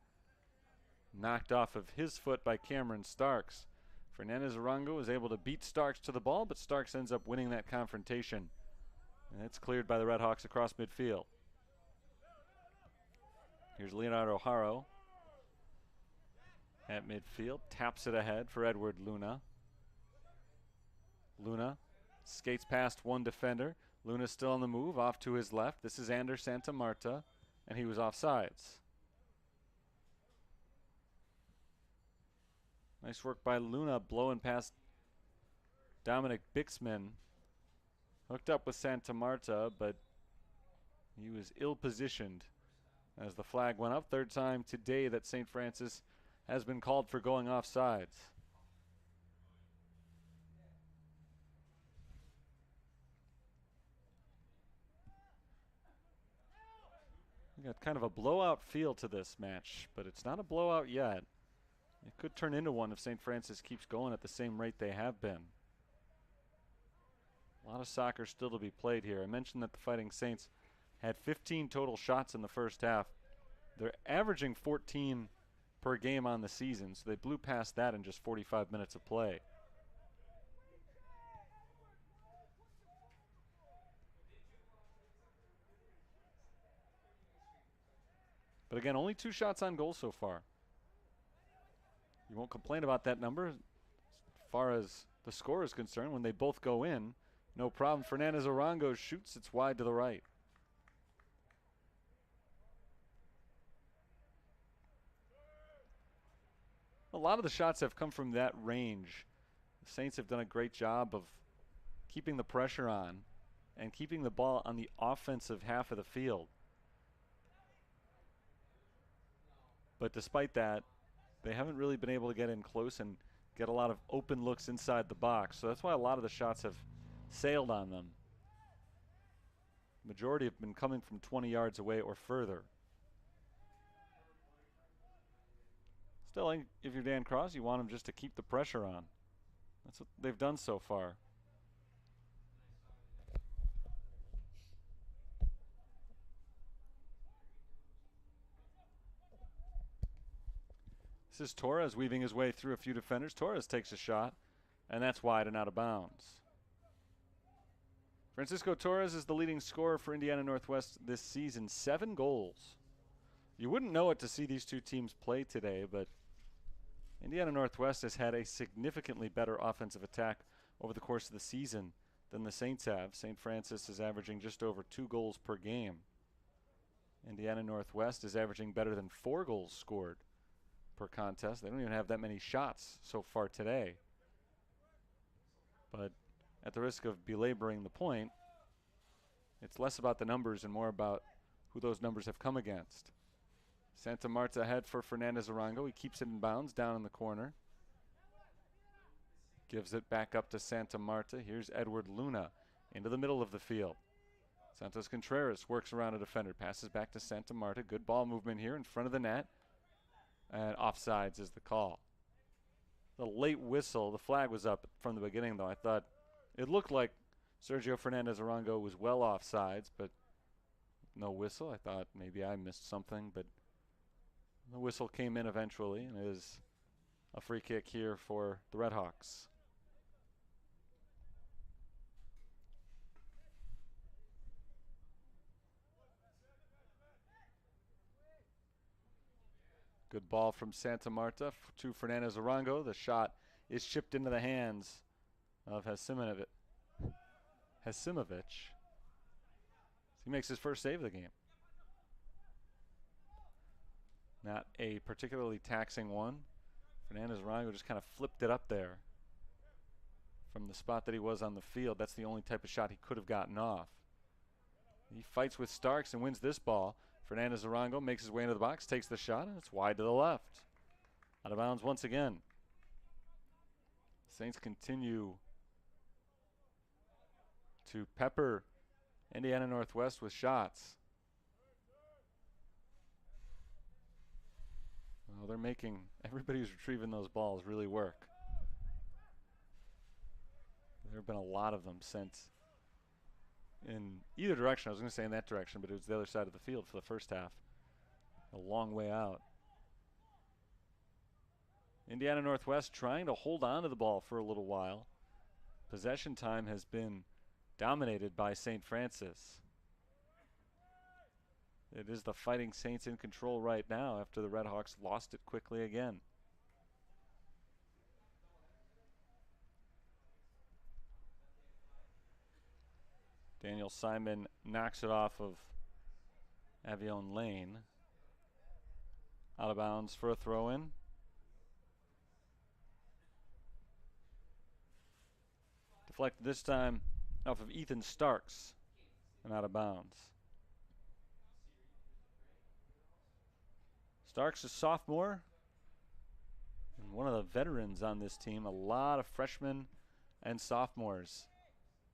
Knocked off of his foot by Cameron Starks. Fernandez Arango is able to beat Starks to the ball, but Starks ends up winning that confrontation. And it's cleared by the Redhawks across midfield. Here's Leonardo Haro at midfield. Taps it ahead for Edward Luna. Luna skates past one defender. Luna still on the move, off to his left. This is Ander Santa Marta, and he was offsides. Nice work by Luna, blowing past Dominic Bixman. Hooked up with Santa Marta, but he was ill-positioned as the flag went up. 3rd time today that St. Francis has been called for going offsides. We got kind of a blowout feel to this match, but it's not a blowout yet. It could turn into one if St. Francis keeps going at the same rate they have been. A lot of soccer still to be played here. I mentioned that the Fighting Saints had 15 total shots in the first half. They're averaging 14 per game on the season, so they blew past that in just 45 minutes of play. But again, only 2 shots on goal so far. You won't complain about that number as far as the score is concerned. When they both go in, no problem. Fernandez Arango shoots. It's wide to the right. lot of the shots have come from that range. The Saints have done a great job of keeping the pressure on and keeping the ball on the offensive half of the field. But despite that, they haven't really been able to get in close and get a lot of open looks inside the box. So that's why a lot of the shots have sailed on them. Majority have been coming from 20 yards away or further. Still, if you're Dan Cross, you want them just to keep the pressure on. That's what they've done so far. This is Torres weaving his way through a few defenders. Torres takes a shot, and that's wide and out of bounds. Francisco Torres is the leading scorer for Indiana Northwest this season, 7 goals. You wouldn't know it to see these two teams play today, but Indiana Northwest has had a significantly better offensive attack over the course of the season than the Saints have. St. Francis is averaging just over 2 goals per game. Indiana Northwest is averaging better than 4 goals scored per contest. They don't even have that many shots so far today. But at the risk of belaboring the point, it's less about the numbers and more about who those numbers have come against. Santa Marta ahead for Fernandez Arango. He keeps it in bounds down in the corner. Gives it back up to Santa Marta. Here's Edward Luna into the middle of the field. Santos Contreras works around a defender. Passes back to Santa Marta. Good ball movement here in front of the net. And offsides is the call. The late whistle, the flag was up from the beginning, though. I thought it looked like Sergio Fernandez Arango was well offsides, but no whistle. I thought maybe I missed something, but the whistle came in eventually, and it is a free kick here for the Redhawks. Good ball from Santa Marta to Fernandez Arango. The shot is chipped into the hands of Hasimovic. He makes his first save of the game. Not a particularly taxing one. Fernandez Arango just kind of flipped it up there from the spot that he was on the field. That's the only type of shot he could have gotten off. He fights with Starks and wins this ball. Fernandez Arango makes his way into the box, takes the shot, and it's wide to the left. Out of bounds once again. Saints continue to pepper Indiana Northwest with shots. Well, they're making everybody who's retrieving those balls really work. There have been a lot of them since in either direction. I was going to say in that direction, but it was the other side of the field for the first half. A long way out. Indiana Northwest trying to hold on to the ball for a little while. Possession time has been dominated by St. Francis. It is the Fighting Saints in control right now after the Redhawks lost it quickly again. Daniel Simon knocks it off of Avion Lane. Out of bounds for a throw-in. Deflected this time off of Ethan Starks and out of bounds. Starks is sophomore and one of the veterans on this team. A lot of freshmen and sophomores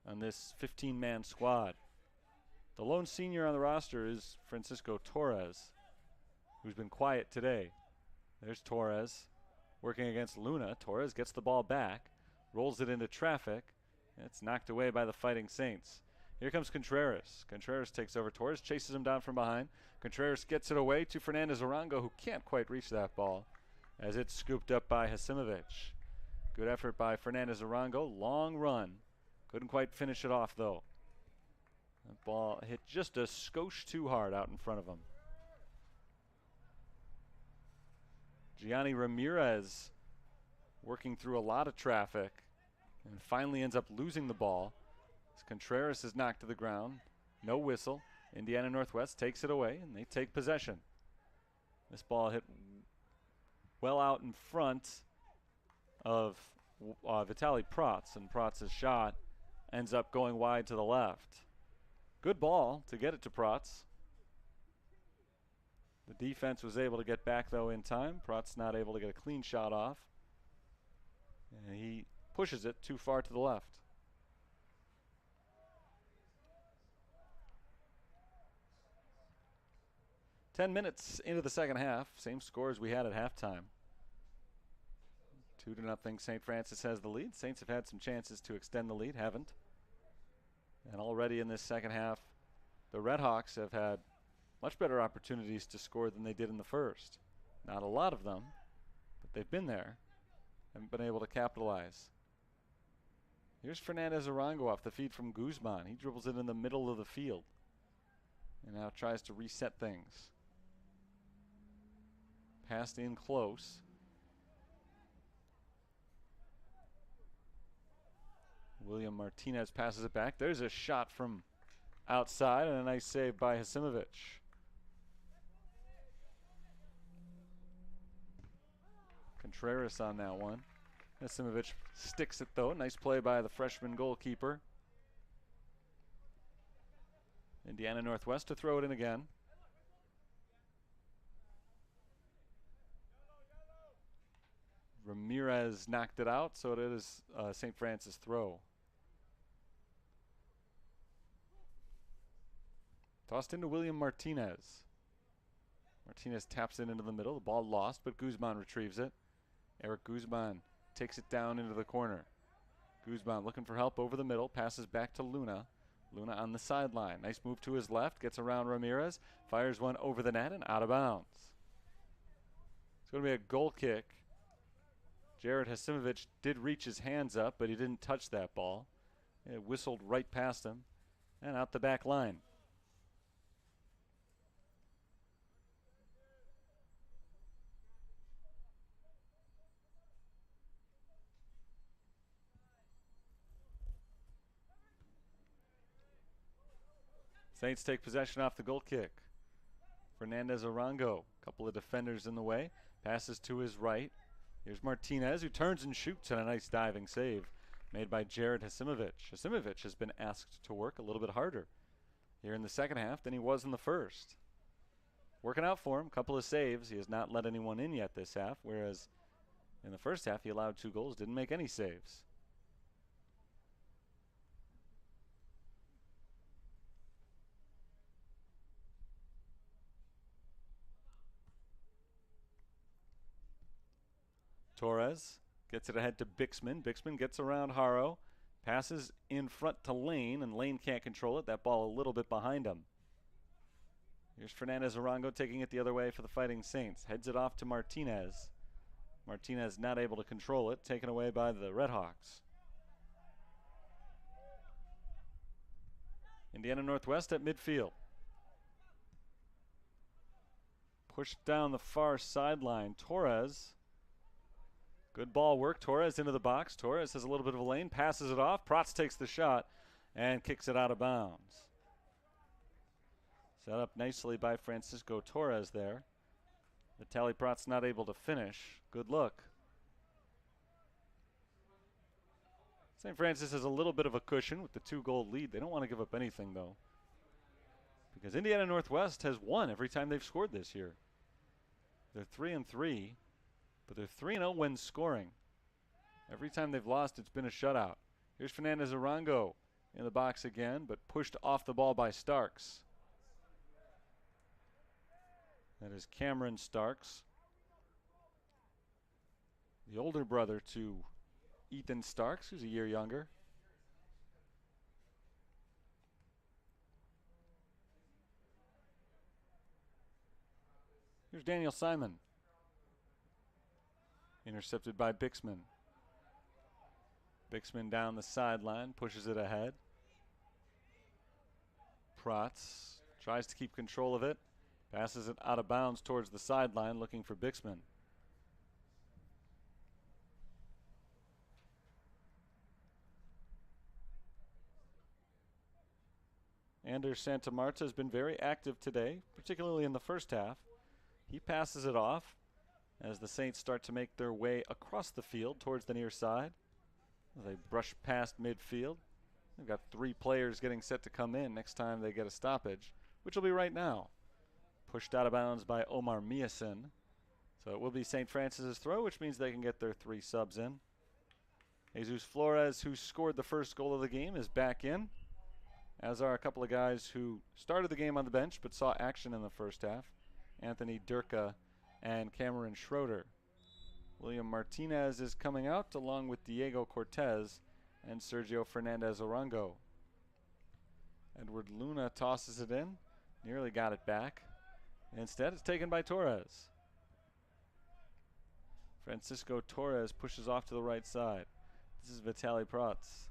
on this 15-man squad. The lone senior on the roster is Francisco Torres, who's been quiet today. There's Torres working against Luna. Torres gets the ball back, rolls it into traffic. It's knocked away by the Fighting Saints. Here comes Contreras. Contreras takes over. Torres chases him down from behind. Contreras gets it away to Fernandez Arango, who can't quite reach that ball as it's scooped up by Hasimovic. Good effort by Fernandez Arango. Long run. Couldn't quite finish it off, though. That ball hit just a skosh too hard out in front of him. Gianni Ramirez working through a lot of traffic and finally ends up losing the ball. As Contreras is knocked to the ground. No whistle. Indiana Northwest takes it away, and they take possession. This ball hit well out in front of Vitaly Protz, and Protz's shot ends up going wide to the left. Good ball to get it to Protz. The defense was able to get back, though, in time. Protz not able to get a clean shot off. And he pushes it too far to the left. "10 minutes into the second half. Same score as we had at halftime. 2-0 St. Francis has the lead. Saints have had some chances to extend the lead, haven't. And already in this second half, the Redhawks have had much better opportunities to score than they did in the first. Not a lot of them, but they've been there. Haven't been able to capitalize. Here's Fernandez Arango off the feed from Guzman. He dribbles it in the middle of the field and now tries to reset things. Passed in close. William Martinez passes it back. There's a shot from outside and a nice save by Hasimovic. Contreras on that one. Hasimovic sticks it though. Nice play by the freshman goalkeeper. Indiana Northwest to throw it in again. Ramirez knocked it out, so it is St. Francis throw. Tossed into William Martinez. Martinez taps it into the middle. The ball lost, but Guzman retrieves it. Eric Guzman takes it down into the corner. Guzman looking for help over the middle. Passes back to Luna. Luna on the sideline. Nice move to his left. Gets around Ramirez. Fires one over the net and out of bounds. It's going to be a goal kick. Jared Hasimovic did reach his hands up, but he didn't touch that ball. It whistled right past him and out the back line. Saints take possession off the goal kick. Fernandez Arango, a couple of defenders in the way. Passes to his right. Here's Martinez, who turns and shoots, and a nice diving save made by Jared Hasimovic. Hasimovic has been asked to work a little bit harder here in the second half than he was in the first. Working out for him, a couple of saves. He has not let anyone in yet this half, whereas in the first half he allowed 2 goals, didn't make any saves. Torres gets it ahead to Bixman. Bixman gets around Haro. Passes in front to Lane, and Lane can't control it. That ball a little bit behind him. Here's Fernandez Arango taking it the other way for the Fighting Saints. Heads it off to Martinez. Martinez not able to control it. Taken away by the Redhawks. Indiana Northwest at midfield. Pushed down the far sideline. Torres. Good ball work. Torres into the box. Torres has a little bit of a lane. Passes it off. Protz takes the shot and kicks it out of bounds. Set up nicely by Francisco Torres there. Vitaly Protz not able to finish. Good look. St. Francis has a little bit of a cushion with the 2-goal lead. They don't want to give up anything, though, because Indiana Northwest has won every time they've scored this year. They're 3-3. But they're 3-0 when scoring. Every time they've lost, it's been a shutout. Here's Fernandez Arango in the box again, but pushed off the ball by Starks. That is Cameron Starks, the older brother to Ethan Starks, who's a year younger. Here's Daniel Simon. Intercepted by Bixman. Bixman down the sideline, pushes it ahead. Protz tries to keep control of it. Passes it out of bounds towards the sideline, looking for Bixman. Anders Santamarta has been very active today, particularly in the first half. He passes it off. as the Saints start to make their way across the field towards the near side. They brush past midfield. They've got 3 players getting set to come in next time they get a stoppage, which will be right now. Pushed out of bounds by Omar Miasin. So it will be St. Francis's throw, which means they can get their 3 subs in. Jesus Flores, who scored the first goal of the game, is back in, as are a couple of guys who started the game on the bench but saw action in the first half. Anthony Durka and Cameron Schroeder. William Martinez is coming out along with Diego Cortez and Sergio Fernandez Orango. Edward Luna tosses it in, nearly got it back. Instead, it's taken by Torres. Francisco Torres pushes off to the right side. This is Vitaly Prats.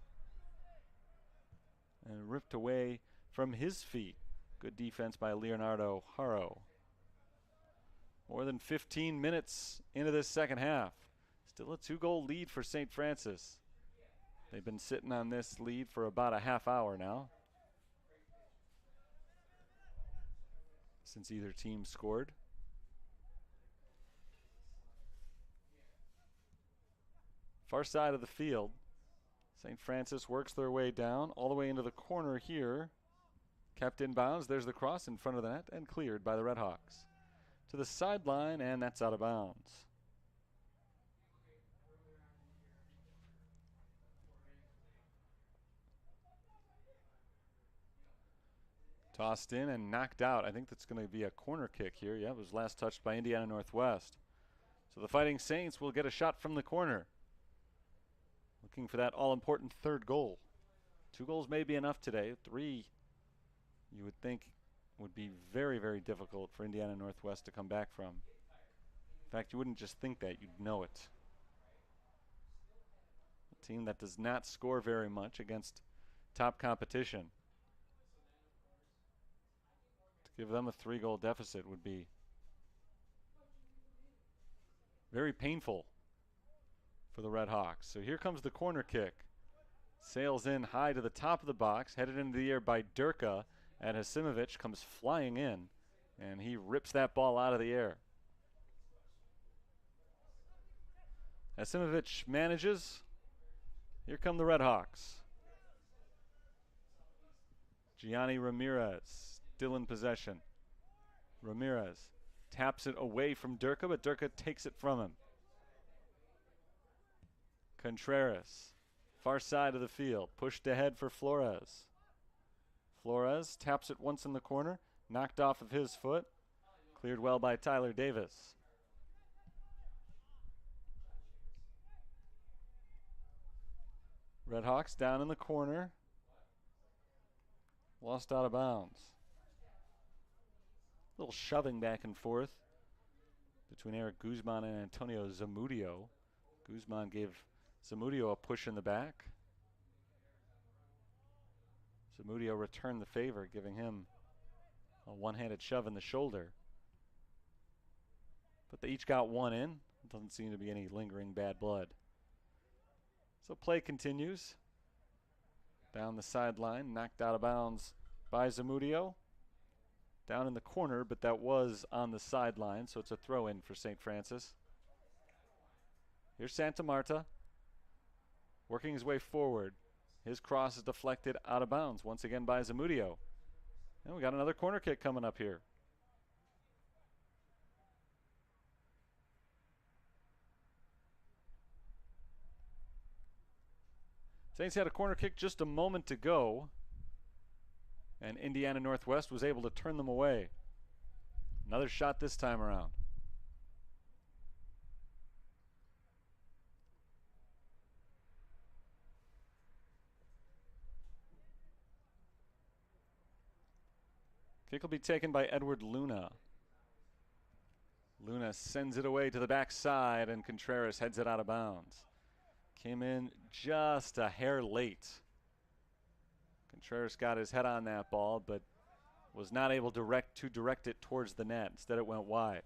And ripped away from his feet. Good defense by Leonardo Haro. More than 15 minutes into this second half. Still a 2-goal lead for St. Francis. They've been sitting on this lead for about a half hour now, since either team scored. Far side of the field. St. Francis works their way down all the way into the corner here. Kept in bounds. There's the cross in front of the net and cleared by the Redhawks. To the sideline, and that's out of bounds. Tossed in and knocked out. I think that's going to be a corner kick here. Yeah, it was last touched by Indiana Northwest. So the Fighting Saints will get a shot from the corner. Looking for that all-important 3rd goal. 2 goals may be enough today. 3, you would think, would be very, very difficult for Indiana Northwest to come back from. In fact, you wouldn't just think that, you'd know it. A team that does not score very much against top competition. To give them a 3-goal deficit would be very painful for the Red Hawks. So here comes the corner kick. Sails in high to the top of the box, headed into the air by Durka, and Hasimovic comes flying in, and he rips that ball out of the air. Hasimovic manages. Here come the Red Hawks. Gianni Ramirez still in possession. Ramirez taps it away from Durka, but Durka takes it from him. Contreras, far side of the field, pushed ahead for Flores. Flores taps it once in the corner, knocked off of his foot, cleared well by Tyler Davis. Redhawks down in the corner, lost out of bounds. A little shoving back and forth between Eric Guzman and Antonio Zamudio. Guzman gave Zamudio a push in the back. Zamudio returned the favor, giving him a one-handed shove in the shoulder. But they each got one in. Doesn't seem to be any lingering bad blood. So play continues. Down the sideline, knocked out of bounds by Zamudio. Down in the corner, but that was on the sideline, so it's a throw-in for St. Francis. Here's Santa Marta, working his way forward. His cross is deflected out of bounds once again by Zamudio. And we got another corner kick coming up here. Saints had a corner kick just a moment to go, and Indiana Northwest was able to turn them away. Another shot this time around. Kick will be taken by Edward Luna. Luna sends it away to the backside, and Contreras heads it out of bounds. Came in just a hair late. Contreras got his head on that ball, but was not able to direct it towards the net. Instead, it went wide.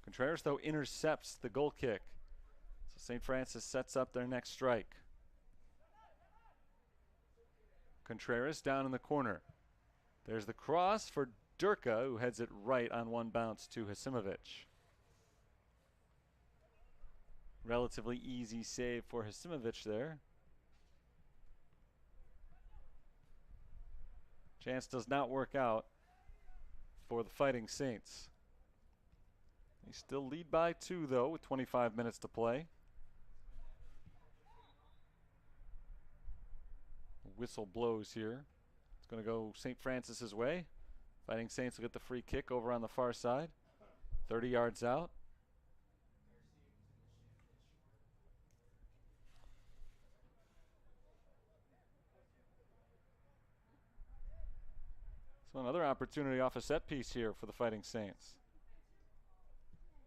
Contreras, though, intercepts the goal kick. So St. Francis sets up their next strike. Contreras down in the corner. There's the cross for Durka, who heads it right on one bounce to Hasimovic. Relatively easy save for Hasimovic there. Chance does not work out for the Fighting Saints. They still lead by 2, though, with 25 minutes to play. Whistle blows here. It's going to go St. Francis's way. Fighting Saints will get the free kick over on the far side. 30 yards out. So another opportunity off a set piece here for the Fighting Saints.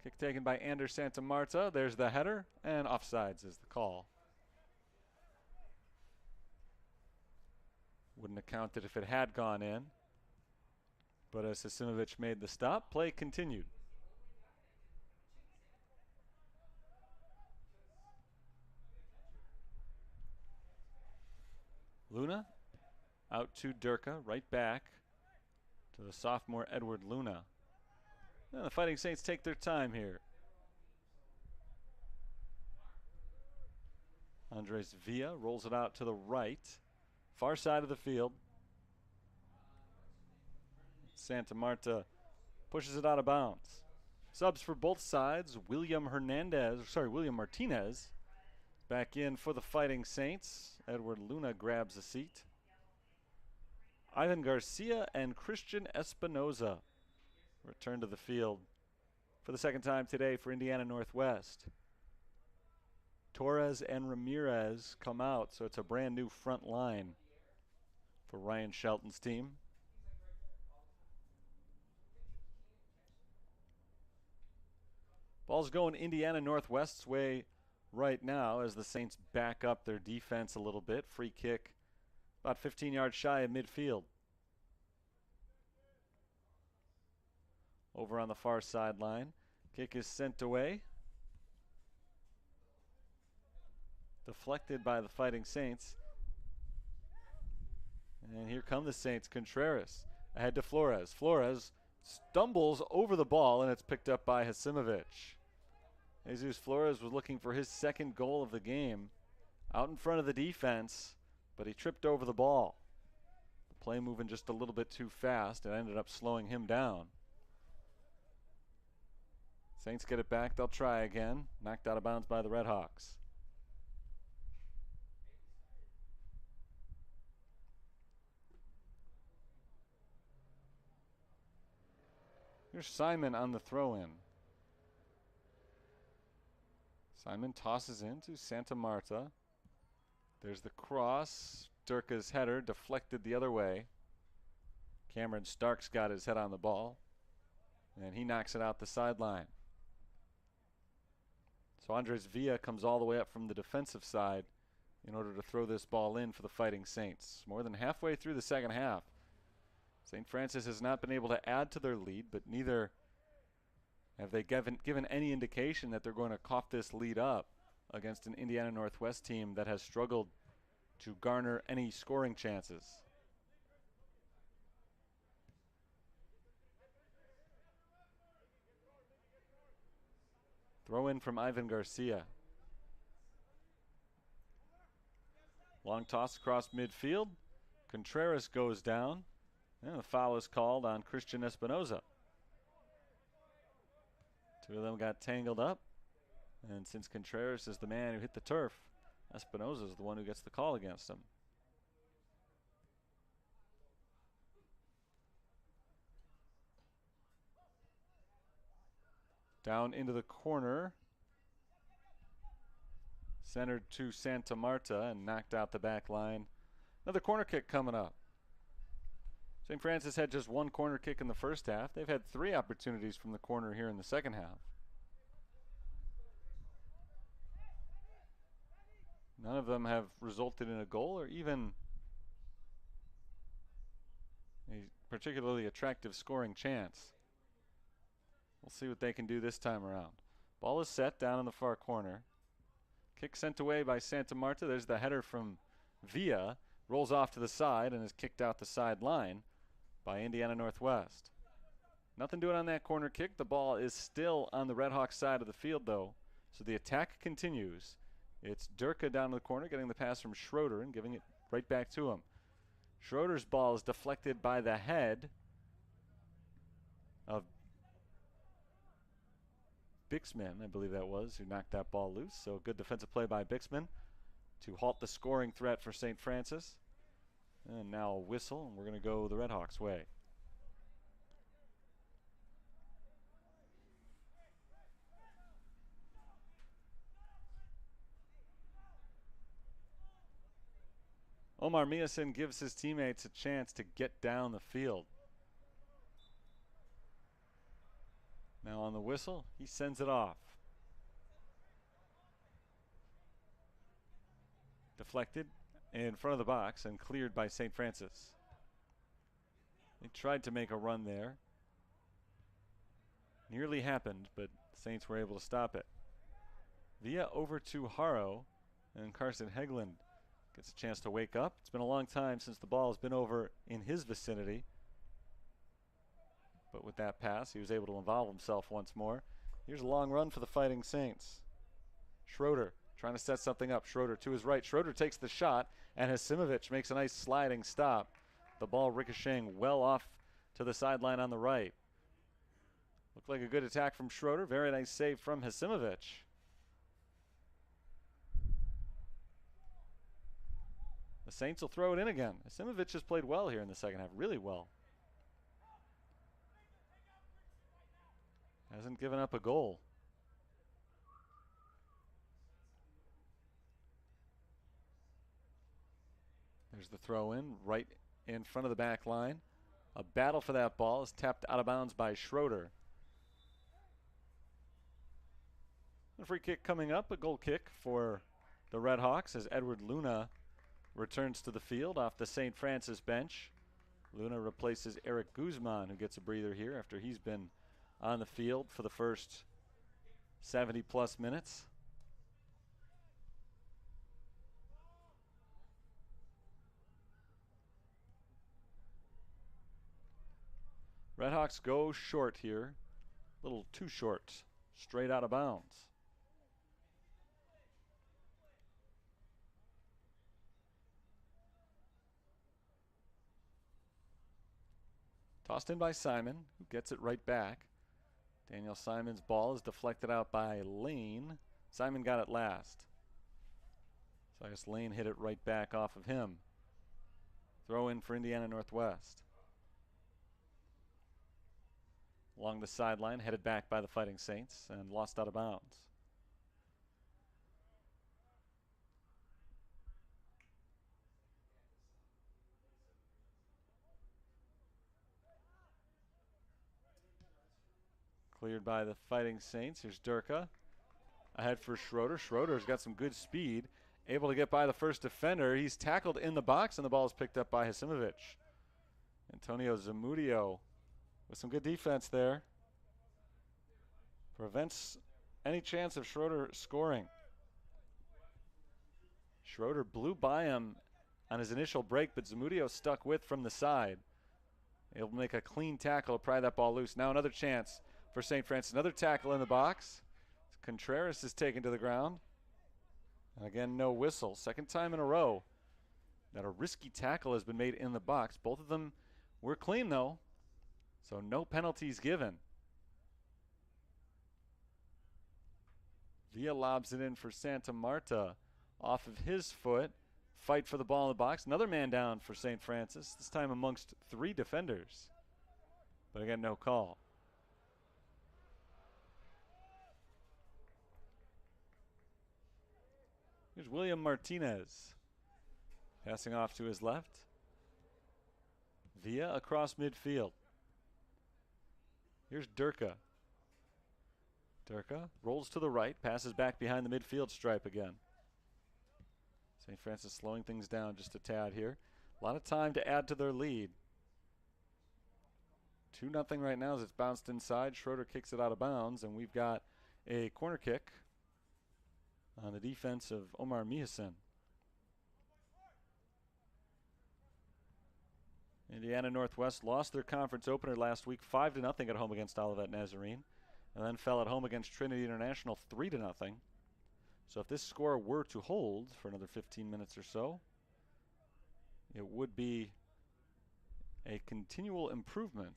Kick taken by Anders Santa Marta. There's the header, and offsides is the call. Wouldn't have counted if it had gone in. But as Hasimovic made the stop, play continued. Luna out to Durka, right back to the sophomore Edward Luna. And the Fighting Saints take their time here. Andres Villa rolls it out to the right, far side of the field. Santa Marta pushes it out of bounds. Subs for both sides. William Martinez back in for the Fighting Saints. Edward Luna grabs a seat. Ivan Garcia and Christian Espinoza return to the field for the second time today for Indiana Northwest. Torres and Ramirez come out, so it's a brand new front line for Ryan Shelton's team. Ball's going Indiana Northwest's way right now as the Saints back up their defense a little bit. Free kick about 15 yards shy of midfield. Over on the far sideline. Kick is sent away. Deflected by the Fighting Saints. And here come the Saints. Contreras ahead to Flores. Flores stumbles over the ball, and it's picked up by Hasimovic. Jesus Flores was looking for his second goal of the game. Out in front of the defense, but he tripped over the ball. The play moving just a little bit too fast. It ended up slowing him down. Saints get it back. They'll try again. Knocked out of bounds by the Redhawks. Here's Simon on the throw-in. Simon tosses into Santa Marta. There's the cross. Durka's header deflected the other way. Cameron Stark's got his head on the ball, and he knocks it out the sideline. So Andres Villa comes all the way up from the defensive side in order to throw this ball in for the Fighting Saints. More than halfway through the second half. St. Francis has not been able to add to their lead, but neither have they given any indication that they're going to cough this lead up against an Indiana Northwest team that has struggled to garner any scoring chances. Throw in from Ivan Garcia. Long toss across midfield. Contreras goes down. And the foul is called on Christian Espinoza. Two of them got tangled up. And since Contreras is the man who hit the turf, Espinoza is the one who gets the call against him. Down into the corner. Centered to Santa Marta and knocked out the back line. Another corner kick coming up. St. Francis had just one corner kick in the first half. They've had 3 opportunities from the corner here in the second half. None of them have resulted in a goal or even a particularly attractive scoring chance. We'll see what they can do this time around. Ball is set down in the far corner. Kick sent away by Santa Marta. There's the header from Villa. Rolls off to the side and is kicked out the sideline by Indiana Northwest. Nothing doing on that corner kick. The ball is still on the Redhawks side of the field, though, So the attack continues. It's Durka down in the corner getting the pass from Schroeder and giving it right back to him. Schroeder's ball is deflected by the head of Bixman, I believe that was, who knocked that ball loose. So good defensive play by Bixman to halt the scoring threat for St. Francis. And now a whistle, and we're going to go the Redhawks' way. Omar Miasin gives his teammates a chance to get down the field. Now on the whistle, he sends it off. Deflected in front of the box and cleared by St. Francis. They tried to make a run there. Nearly happened, but the Saints were able to stop it. Via over to Haro, and Carson Hegland gets a chance to wake up. It's been a long time since the ball has been over in his vicinity. But with that pass, he was able to involve himself once more. Here's a long run for the Fighting Saints. Schroeder trying to set something up. Schroeder to his right. Schroeder takes the shot, and Hasimovic makes a nice sliding stop. The ball ricocheting well off to the sideline on the right. Looked like a good attack from Schroeder. Very nice save from Hasimovic. The Saints will throw it in again. Hasimovic has played well here in the second half, really well. Hasn't given up a goal. There's the throw in right in front of the back line. A battle for that ball is tapped out of bounds by Schroeder. A free kick coming up, a goal kick for the Redhawks as Edward Luna returns to the field off the St. Francis bench. Luna replaces Eric Guzman, who gets a breather here after he's been on the field for the first 70-plus minutes. Redhawks go short here. A little too short. Straight out of bounds. Tossed in by Simon, who gets it right back. Daniel Simon's ball is deflected out by Lane. Simon got it last. So I guess Lane hit it right back off of him. Throw in for Indiana Northwest. Along the sideline, headed back by the Fighting Saints and lost out of bounds. Cleared by the Fighting Saints. Here's Durka. Ahead for Schroeder. Schroeder's got some good speed. Able to get by the first defender. He's tackled in the box, and the ball is picked up by Hasimovic. Antonio Zamudio with some good defense there. Prevents any chance of Schroeder scoring. Schroeder blew by him on his initial break, but Zamudio stuck with from the side. Able to make a clean tackle to pry that ball loose. Now another chance for St. Francis. Another tackle in the box. Contreras is taken to the ground. And again, no whistle. Second time in a row that a risky tackle has been made in the box. Both of them were clean, though, so no penalties given. Villa lobs it in for Santa Marta off of his foot. Fight for the ball in the box. Another man down for St. Francis, this time amongst three defenders. But again, no call. Here's William Martinez. Passing off to his left. Villa across midfield. Here's Durka. Durka rolls to the right, passes back behind the midfield stripe again. St. Francis slowing things down just a tad here. A lot of time to add to their lead. 2-0 right now as it's bounced inside. Schroeder kicks it out of bounds, and we've got a corner kick on the defense of Omar Mihasin. Indiana Northwest lost their conference opener last week 5-0 at home against Olivet Nazarene. and then fell at home against Trinity International 3-0. So if this score were to hold for another 15 minutes or so, it would be a continual improvement.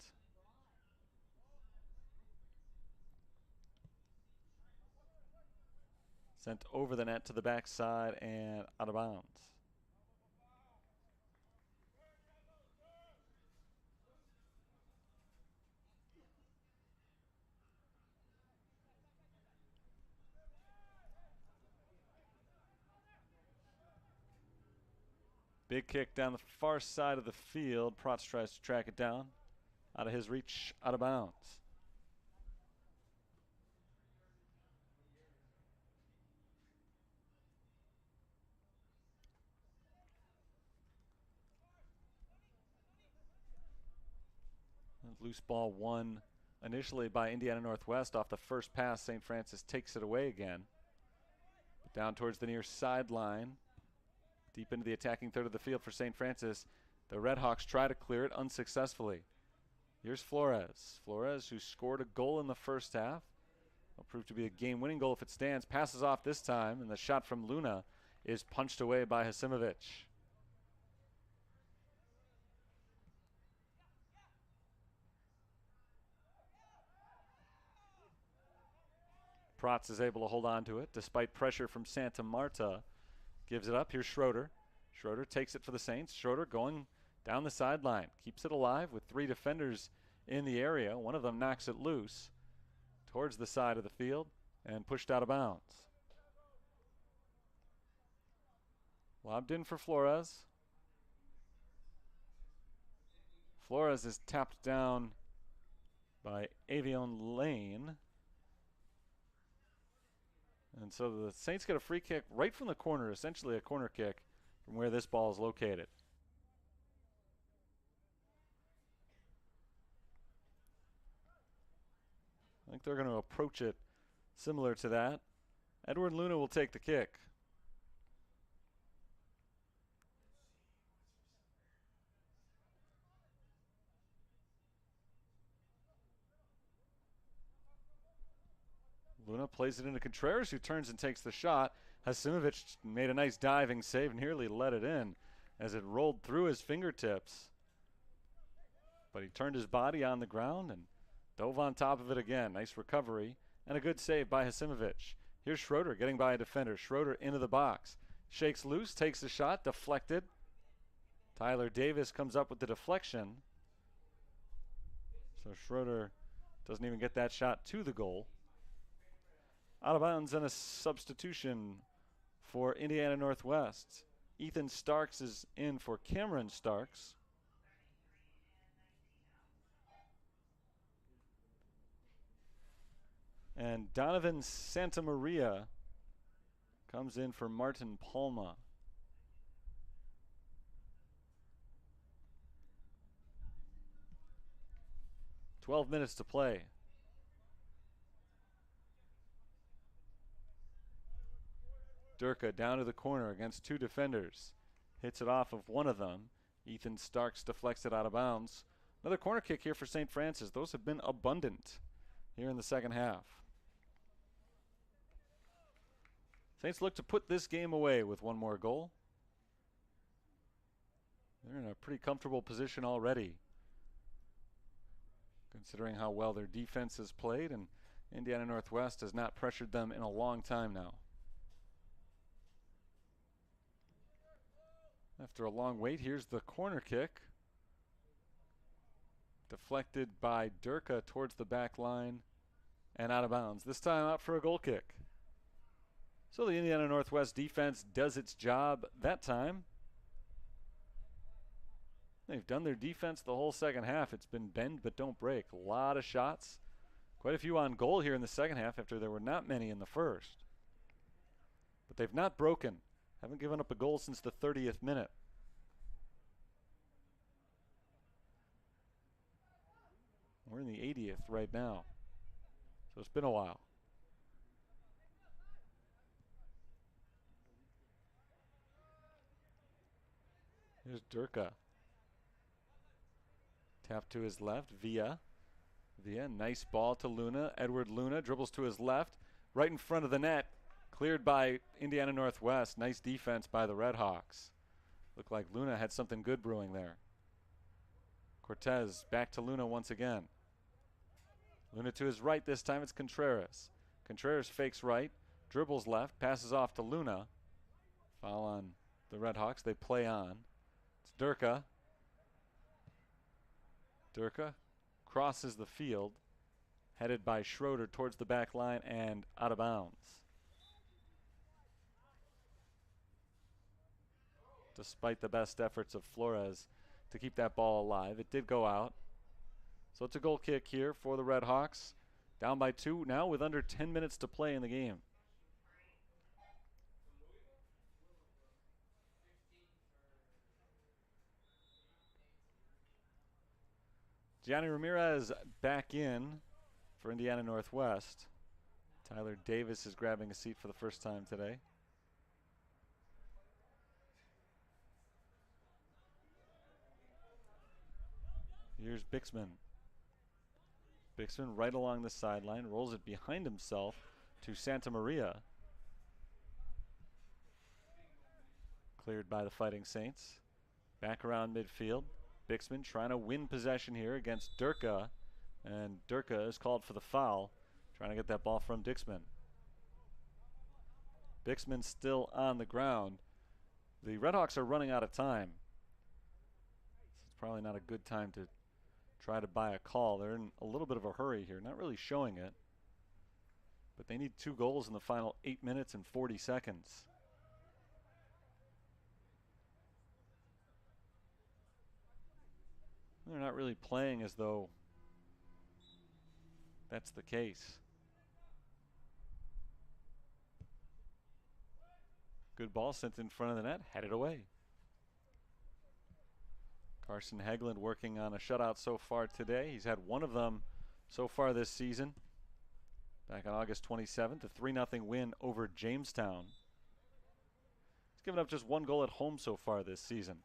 Sent over the net to the backside and out of bounds. Big kick down the far side of the field. Protz tries to track it down. Out of his reach, out of bounds. Loose ball won initially by Indiana Northwest off the first pass. St. Francis takes it away again. But down towards the near sideline. Deep into the attacking third of the field for St. Francis. The Redhawks try to clear it unsuccessfully. Here's Flores. Flores, who scored a goal in the first half. Will prove to be a game-winning goal if it stands. Passes off this time, and the shot from Luna is punched away by Hasimovic. Protz is able to hold on to it despite pressure from Santa Marta. Gives it up. Here's Schroeder. Schroeder takes it for the Saints. Schroeder going down the sideline. Keeps it alive with 3 defenders in the area. One of them knocks it loose towards the side of the field and pushed out of bounds. Lobbed in for Flores. Flores is tapped down by Avion Lane. And so the Saints get a free kick right from the corner, essentially a corner kick from where this ball is located. I think they're going to approach it similar to that. Edward Luna will take the kick. Luna plays it into Contreras, who turns and takes the shot. Hasimovic made a nice diving save, nearly let it in as it rolled through his fingertips. But he turned his body on the ground and dove on top of it again. Nice recovery and a good save by Hasimovic. Here's Schroeder getting by a defender. Schroeder into the box. Shakes loose, takes the shot, deflected. Tyler Davis comes up with the deflection. So Schroeder doesn't even get that shot to the goal. Out of bounds and a substitution for Indiana Northwest. Ethan Starks is in for Cameron Starks. And Donovan Santamaria comes in for Martin Palma. "12 minutes to play. Durka down to the corner against 2 defenders. Hits it off of one of them. Ethan Starks deflects it out of bounds. Another corner kick here for St. Francis. Those have been abundant here in the second half. Saints look to put this game away with one more goal. They're in a pretty comfortable position already, considering how well their defense has played, and Indiana Northwest has not pressured them in a long time now. After a long wait, here's the corner kick. Deflected by Durka towards the back line and out of bounds. This time out for a goal kick. So the Indiana Northwest defense does its job that time. They've done their defense the whole second half. It's been bend but don't break. A lot of shots. Quite a few on goal here in the second half after there were not many in the first. But they've not broken. Haven't given up a goal since the 30th minute. We're in the 80th right now. So it's been a while. Here's Durka. Tap to his left, Villa. Villa, nice ball to Luna. Edward Luna dribbles to his left, right in front of the net. Cleared by Indiana Northwest. Nice defense by the Red Hawks. Looked like Luna had something good brewing there. Cortez back to Luna once again. Luna to his right this time. It's Contreras. Contreras fakes right, dribbles left, passes off to Luna. Foul on the Red Hawks. They play on. It's Durka. Durka crosses the field, headed by Schroeder towards the back line and out of bounds. Despite the best efforts of Flores to keep that ball alive, it did go out. So it's a goal kick here for the Red Hawks. Down by 2 now with under 10 minutes to play in the game. Gianni Ramirez back in for Indiana Northwest. Tyler Davis is grabbing a seat for the first time today. Here's Bixman. Bixman right along the sideline, rolls it behind himself to Santa Maria. Cleared by the Fighting Saints. Back around midfield. Bixman trying to win possession here against Durka. And Durka is called for the foul. Trying to get that ball from Dixman. Bixman still on the ground. The Red Hawks are running out of time. So it's probably not a good time to try to buy a call. They're in a little bit of a hurry here. Not really showing it. But they need 2 goals in the final 8 minutes and 40 seconds. They're not really playing as though that's the case. Good ball sent in front of the net, headed away. Carson Hegland working on a shutout so far today. He's had 1 of them so far this season. Back on August 27th, a 3-0 win over Jamestown. He's given up just 1 goal at home so far this season.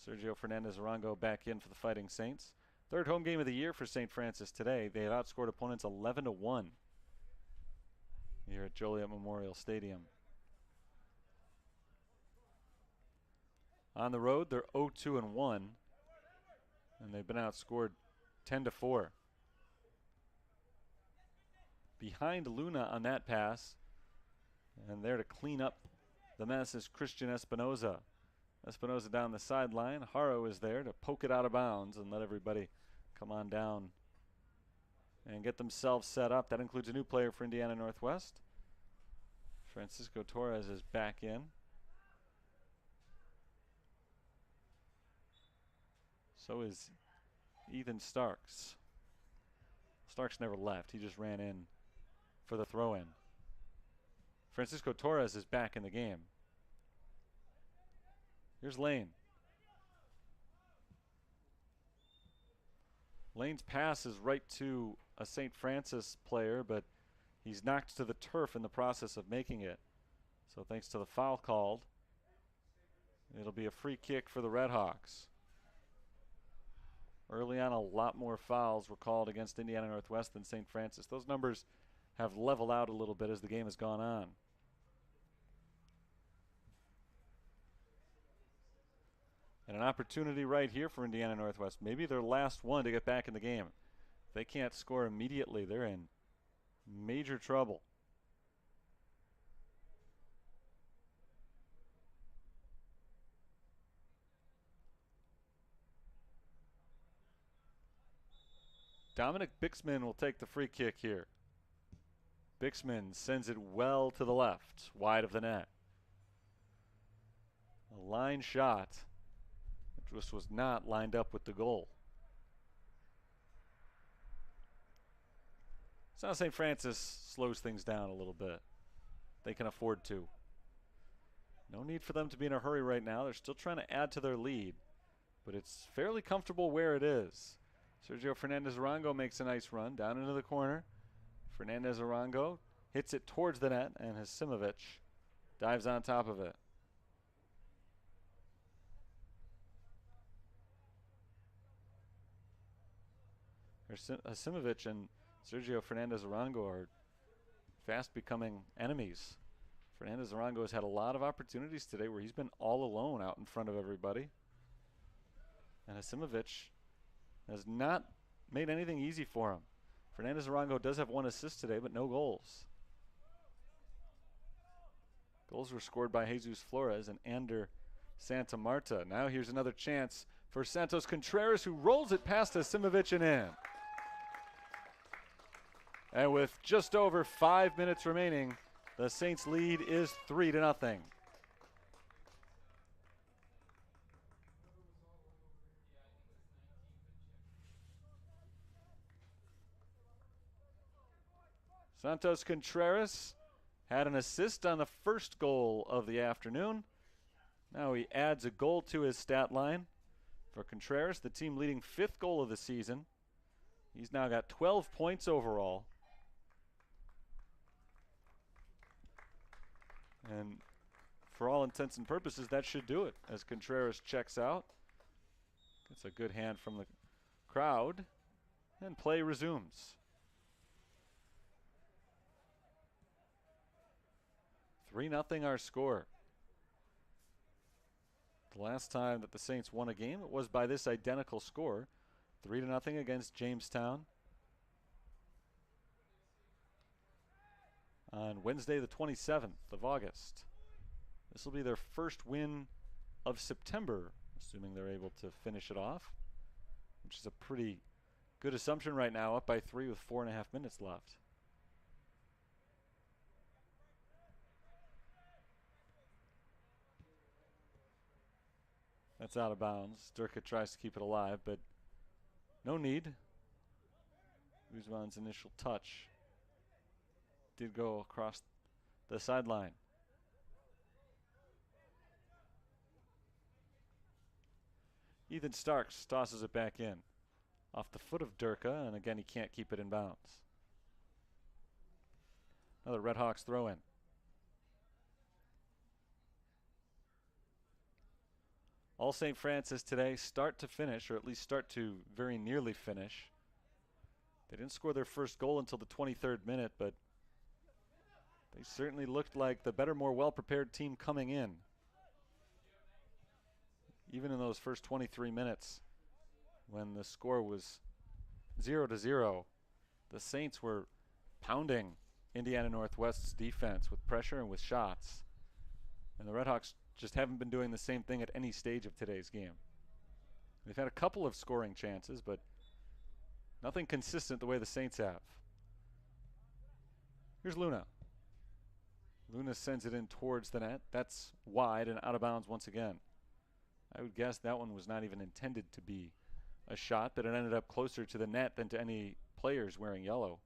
Sergio Fernandez-Arango back in for the Fighting Saints. 3rd home game of the year for St. Francis today. They have outscored opponents 11-1 here at Joliet Memorial Stadium. On the road, they're 0-2-1, and they've been outscored 10-4. Behind Luna on that pass, and there to clean up the mess is Christian Espinoza. Espinoza down the sideline. Haro is there to poke it out of bounds and let everybody come on down and get themselves set up. That includes a new player for Indiana Northwest. Francisco Torres is back in. So is Ethan Starks. Starks never left. He just ran in for the throw-in. Francisco Torres is back in the game. Here's Lane. Lane's pass is right to a St. Francis player, but he's knocked to the turf in the process of making it. So thanks to the foul called, it'll be a free kick for the Red Hawks. Early on, a lot more fouls were called against Indiana Northwest than St. Francis. Those numbers have leveled out a little bit as the game has gone on. And an opportunity right here for Indiana Northwest. Maybe their last one to get back in the game. If they can't score immediately, they're in major trouble. Dominic Bixman will take the free kick here. Bixman sends it well to the left, wide of the net. A line shot. This was not lined up with the goal. So now St. Francis slows things down a little bit. They can afford to. No need for them to be in a hurry right now. They're still trying to add to their lead, but it's fairly comfortable where it is. Sergio Fernandez-Arango makes a nice run down into the corner. Fernandez-Arango hits it towards the net, and Hasimovic dives on top of it. Hasimovic and Sergio Fernandez Arango are fast becoming enemies. Fernandez Arango has had a lot of opportunities today where he's been all alone out in front of everybody. And Hasimovic has not made anything easy for him. Fernandez Arango does have 1 assist today, but no goals. Goals were scored by Jesus Flores and Ander Santa Marta. Now here's another chance for Santos Contreras, who rolls it past Hasimovic and in. And with just over 5 minutes remaining, the Saints' lead is 3-0. Santos Contreras had an assist on the first goal of the afternoon. Now he adds a goal to his stat line. For Contreras, the team leading 5th goal of the season. He's now got 12 points overall. And for all intents and purposes, that should do it as Contreras checks out. Gets a good hand from the crowd, and play resumes. 3-0 our score. The last time that the Saints won a game, it was by this identical score, 3-0 against Jamestown on Wednesday the 27th of August. This will be their first win of September, assuming they're able to finish it off, which is a pretty good assumption right now, up by 3 with 4.5 minutes left. That's out of bounds. Durka tries to keep it alive, but no need. Guzman's initial touch did go across the sideline. Ethan Starks tosses it back in off the foot of Durka, and again he can't keep it in bounds. Another Redhawks throw in. All St. Francis today, start to finish, or at least start to very nearly finish. They didn't score their first goal until the 23rd minute, but they certainly looked like the better, more well-prepared team coming in. Even in those first 23 minutes, when the score was 0-0, the Saints were pounding Indiana Northwest's defense with pressure and with shots. And the Redhawks just haven't been doing the same thing at any stage of today's game. They've had a couple of scoring chances, but nothing consistent the way the Saints have. Here's Luna. Luna sends it in towards the net. That's wide and out of bounds once again. I would guess that one was not even intended to be a shot, but it ended up closer to the net than to any players wearing yellow.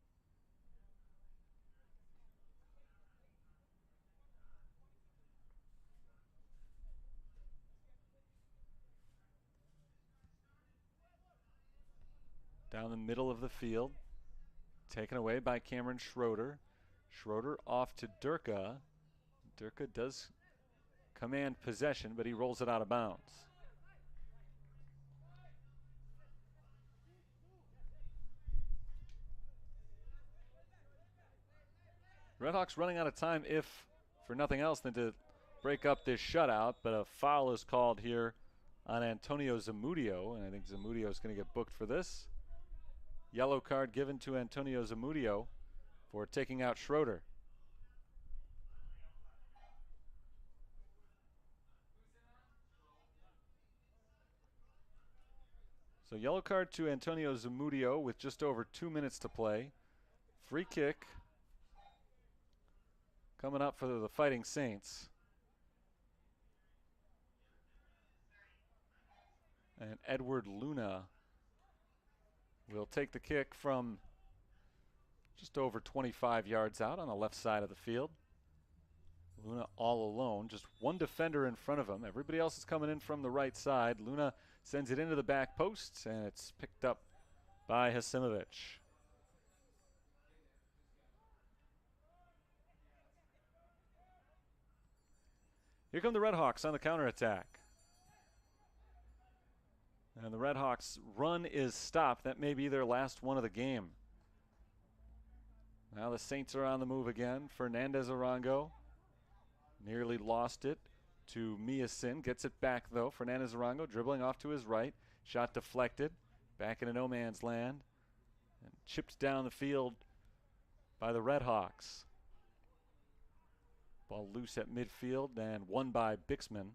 Down the middle of the field, taken away by Cameron Schroeder. Schroeder off to Durka. Durka does command possession, but he rolls it out of bounds. Redhawks running out of time, if for nothing else than to break up this shutout, but a foul is called here on Antonio Zamudio, and I think Zamudio is going to get booked for this. Yellow card given to Antonio Zamudio for taking out Schroeder. So yellow card to Antonio Zamudio with just over 2 minutes to play. Free kick coming up for the Fighting Saints. And Edward Luna will take the kick from just over 25 yards out on the left side of the field. Luna all alone, just one defender in front of him. Everybody else is coming in from the right side. Luna sends it into the back post, and it's picked up by Hasimovic. Here come the Redhawks on the counterattack. And the Red Hawks' run is stopped. That may be their last one of the game. Now the Saints are on the move again. Fernandez Arango nearly lost it to Miasin. Gets it back, though. Fernandez Arango dribbling off to his right. Shot deflected. Back into no man's land. And chipped down the field by the Red Hawks. Ball loose at midfield and won by Bixman.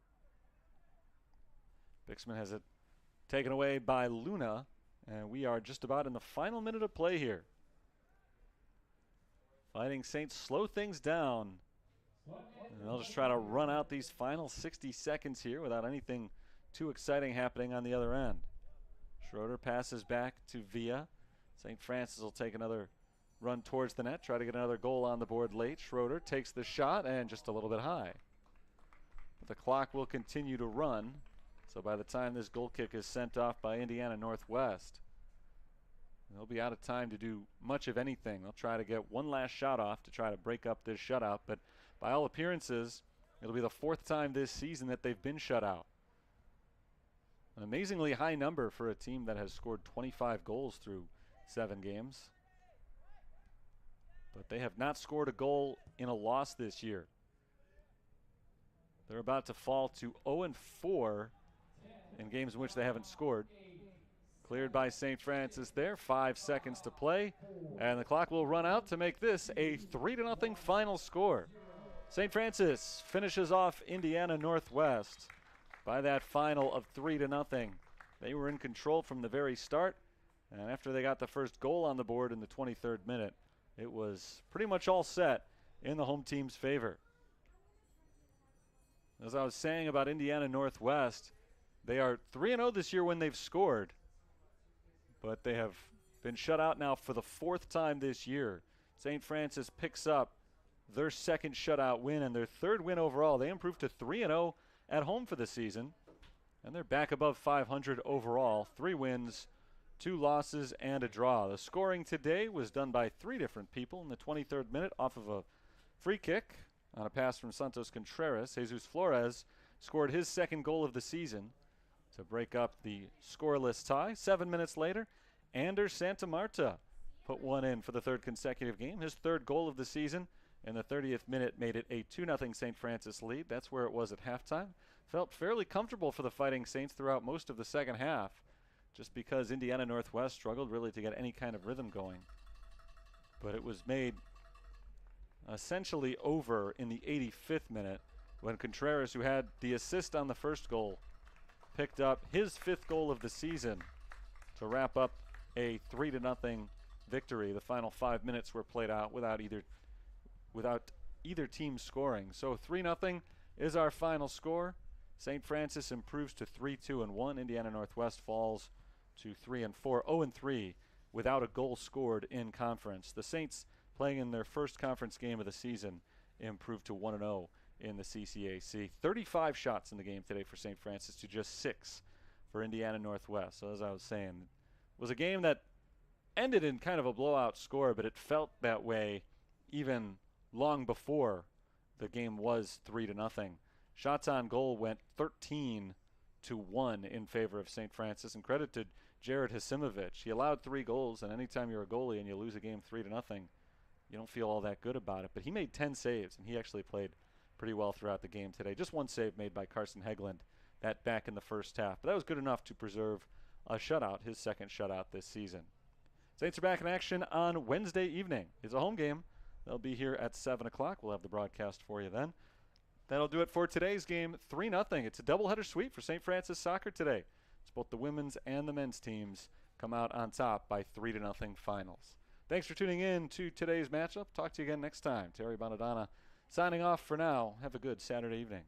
Bixman has it taken away by Luna. And we are just about in the final minute of play here. Fighting Saints slow things down. And they'll just try to run out these final 60 seconds here without anything too exciting happening on the other end. Schroeder passes back to Villa. St. Francis will take another run towards the net, try to get another goal on the board late. Schroeder takes the shot and just a little bit high. But the clock will continue to run. So by the time this goal kick is sent off by Indiana Northwest, they'll be out of time to do much of anything. They'll try to get one last shot off to try to break up this shutout. But by all appearances, it'll be the fourth time this season that they've been shut out. An amazingly high number for a team that has scored 25 goals through 7 games. But they have not scored a goal in a loss this year. They're about to fall to 0-4 in games in which they haven't scored. Cleared by St. Francis there. 5 seconds to play. And the clock will run out to make this a 3-0 final score. St. Francis finishes off Indiana Northwest by that final of 3-0. They were in control from the very start. And after they got the first goal on the board in the 23rd minute, it was pretty much all set in the home team's favor. As I was saying about Indiana Northwest, they are 3-0 this year when they've scored. But they have been shut out now for the 4th time this year. St. Francis picks up their second shutout win and their 3rd win overall. They improved to 3-0 at home for the season. And they're back above 500 overall. 3 wins, 2 losses, and a draw. The scoring today was done by 3 different people in the 23rd minute off of a free kick on a pass from Santos Contreras. Jesus Flores scored his 2nd goal of the season to break up the scoreless tie. 7 minutes later, Anders Santamarta put one in for the 3rd consecutive game. His 3rd goal of the season in the 30th minute made it a 2-0 St. Francis lead. That's where it was at halftime. Felt fairly comfortable for the Fighting Saints throughout most of the second half, just because Indiana Northwest struggled really to get any kind of rhythm going. But it was made essentially over in the 85th minute when Contreras, who had the assist on the first goal, picked up his 5th goal of the season to wrap up a 3-0 victory. The final 5 minutes were played out without either team scoring. So 3-0 is our final score. St. Francis improves to 3-2-1. Indiana Northwest falls to 3-4, 0-3 without a goal scored in conference. The Saints, playing in their first conference game of the season, improved to 1-0 in the CCAC. 35 shots in the game today for St. Francis to just 6 for Indiana Northwest. So as I was saying, it was a game that ended in kind of a blowout score, but it felt that way even long before the game was 3-0. Shots on goal went 13-1 in favor of St. Francis, and credit to Jared Hasimovich. He allowed 3 goals, and anytime you're a goalie and you lose a game 3-0, you don't feel all that good about it. But he made 10 saves, and he actually played pretty well throughout the game today. Just 1 save made by Carson Hegland, that back in the first half. But that was good enough to preserve a shutout, his 2nd shutout this season. Saints are back in action on Wednesday evening. It's a home game. They'll be here at 7 o'clock. We'll have the broadcast for you then. That'll do it for today's game, 3-0. It's a doubleheader sweep for St. Francis soccer today. It's both the women's and the men's teams come out on top by 3-0 finals. Thanks for tuning in to today's matchup. Talk to you again next time. Terry Bonadonna signing off for now. Have a good Saturday evening.